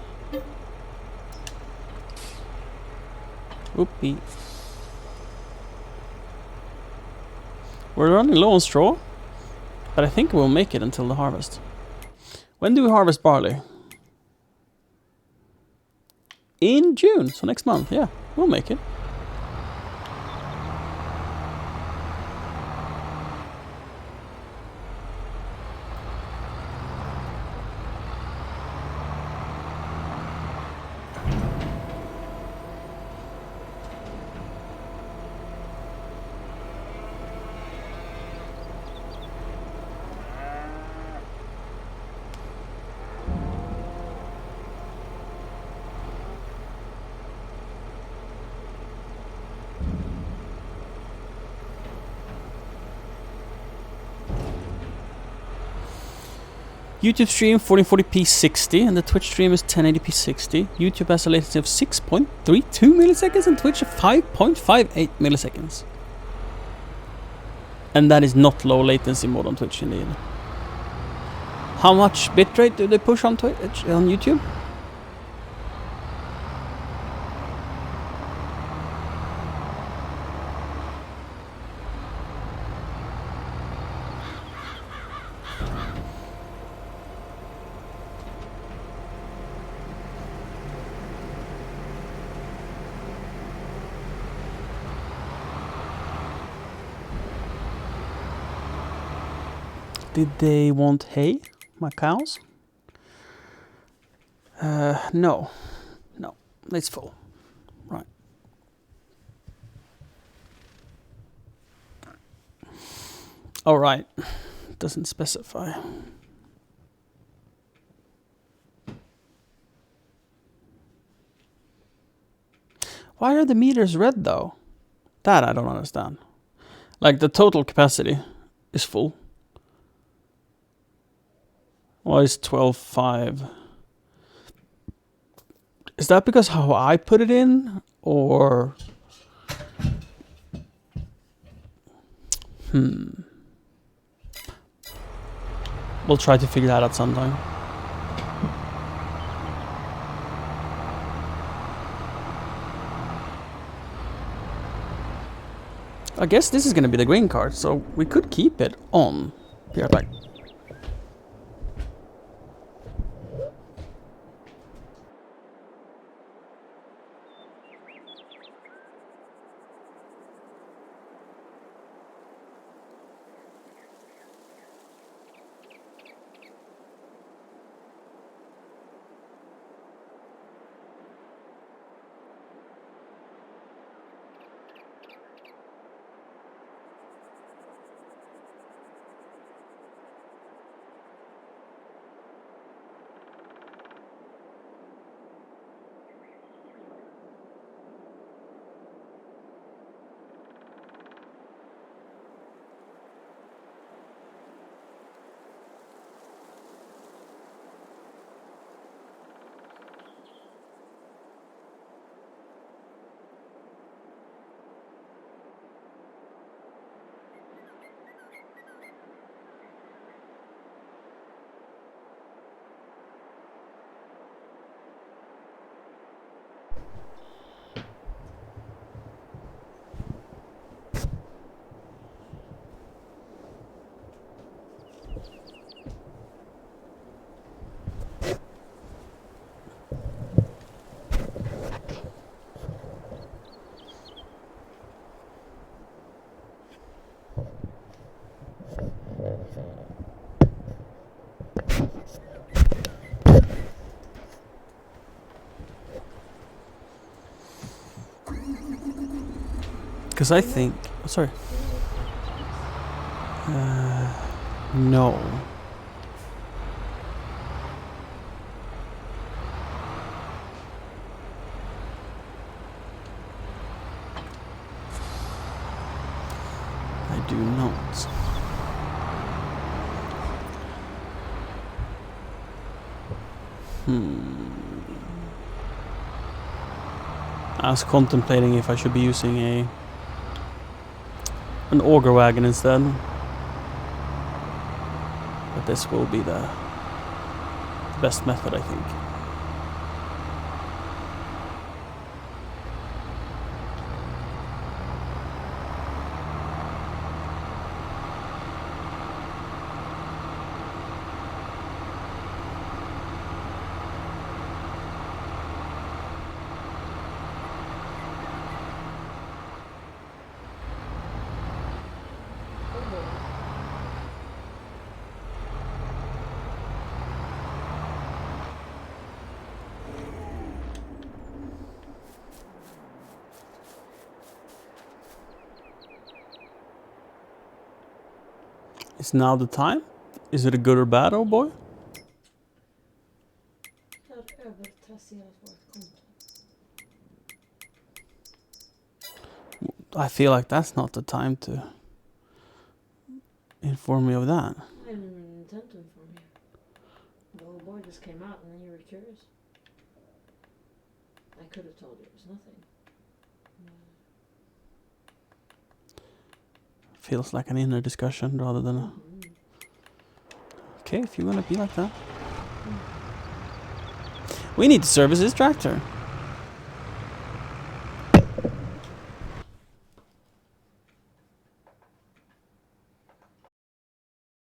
Whoopee. We're running low on straw, but I think we'll make it until the harvest. When do we harvest barley? In June, so next month. Yeah, we'll make it. YouTube stream 1440p 60 and the Twitch stream is 1080p 60. YouTube has a latency of 6.32 milliseconds and Twitch of 5.58 milliseconds. And that is not low latency mode on Twitch indeed. How much bitrate do they push on Twitch on YouTube? Did they want hay, my cows? No. No, it's full. Right. Alright. doesn't specify. Why are the meters red though? That I don't understand. Like the total capacity is full. Why is 12.5? Is that because how I put it in? Or... We'll try to figure that out sometime. I guess this is gonna be the green card, so we could keep it on. Be right back. Because I think... Oh, sorry. No. I do not. I was contemplating if I should be using an auger wagon instead. But this will be the best method, I think. Is now the time? Is it a good or bad, oh boy? I feel like that's not the time to inform me of that. I didn't even intend to inform you. The little boy just came out and then you were curious. I could have told you it was nothing. Feels like an inner discussion rather than a... Okay, if you want to be like that. We need to service this tractor.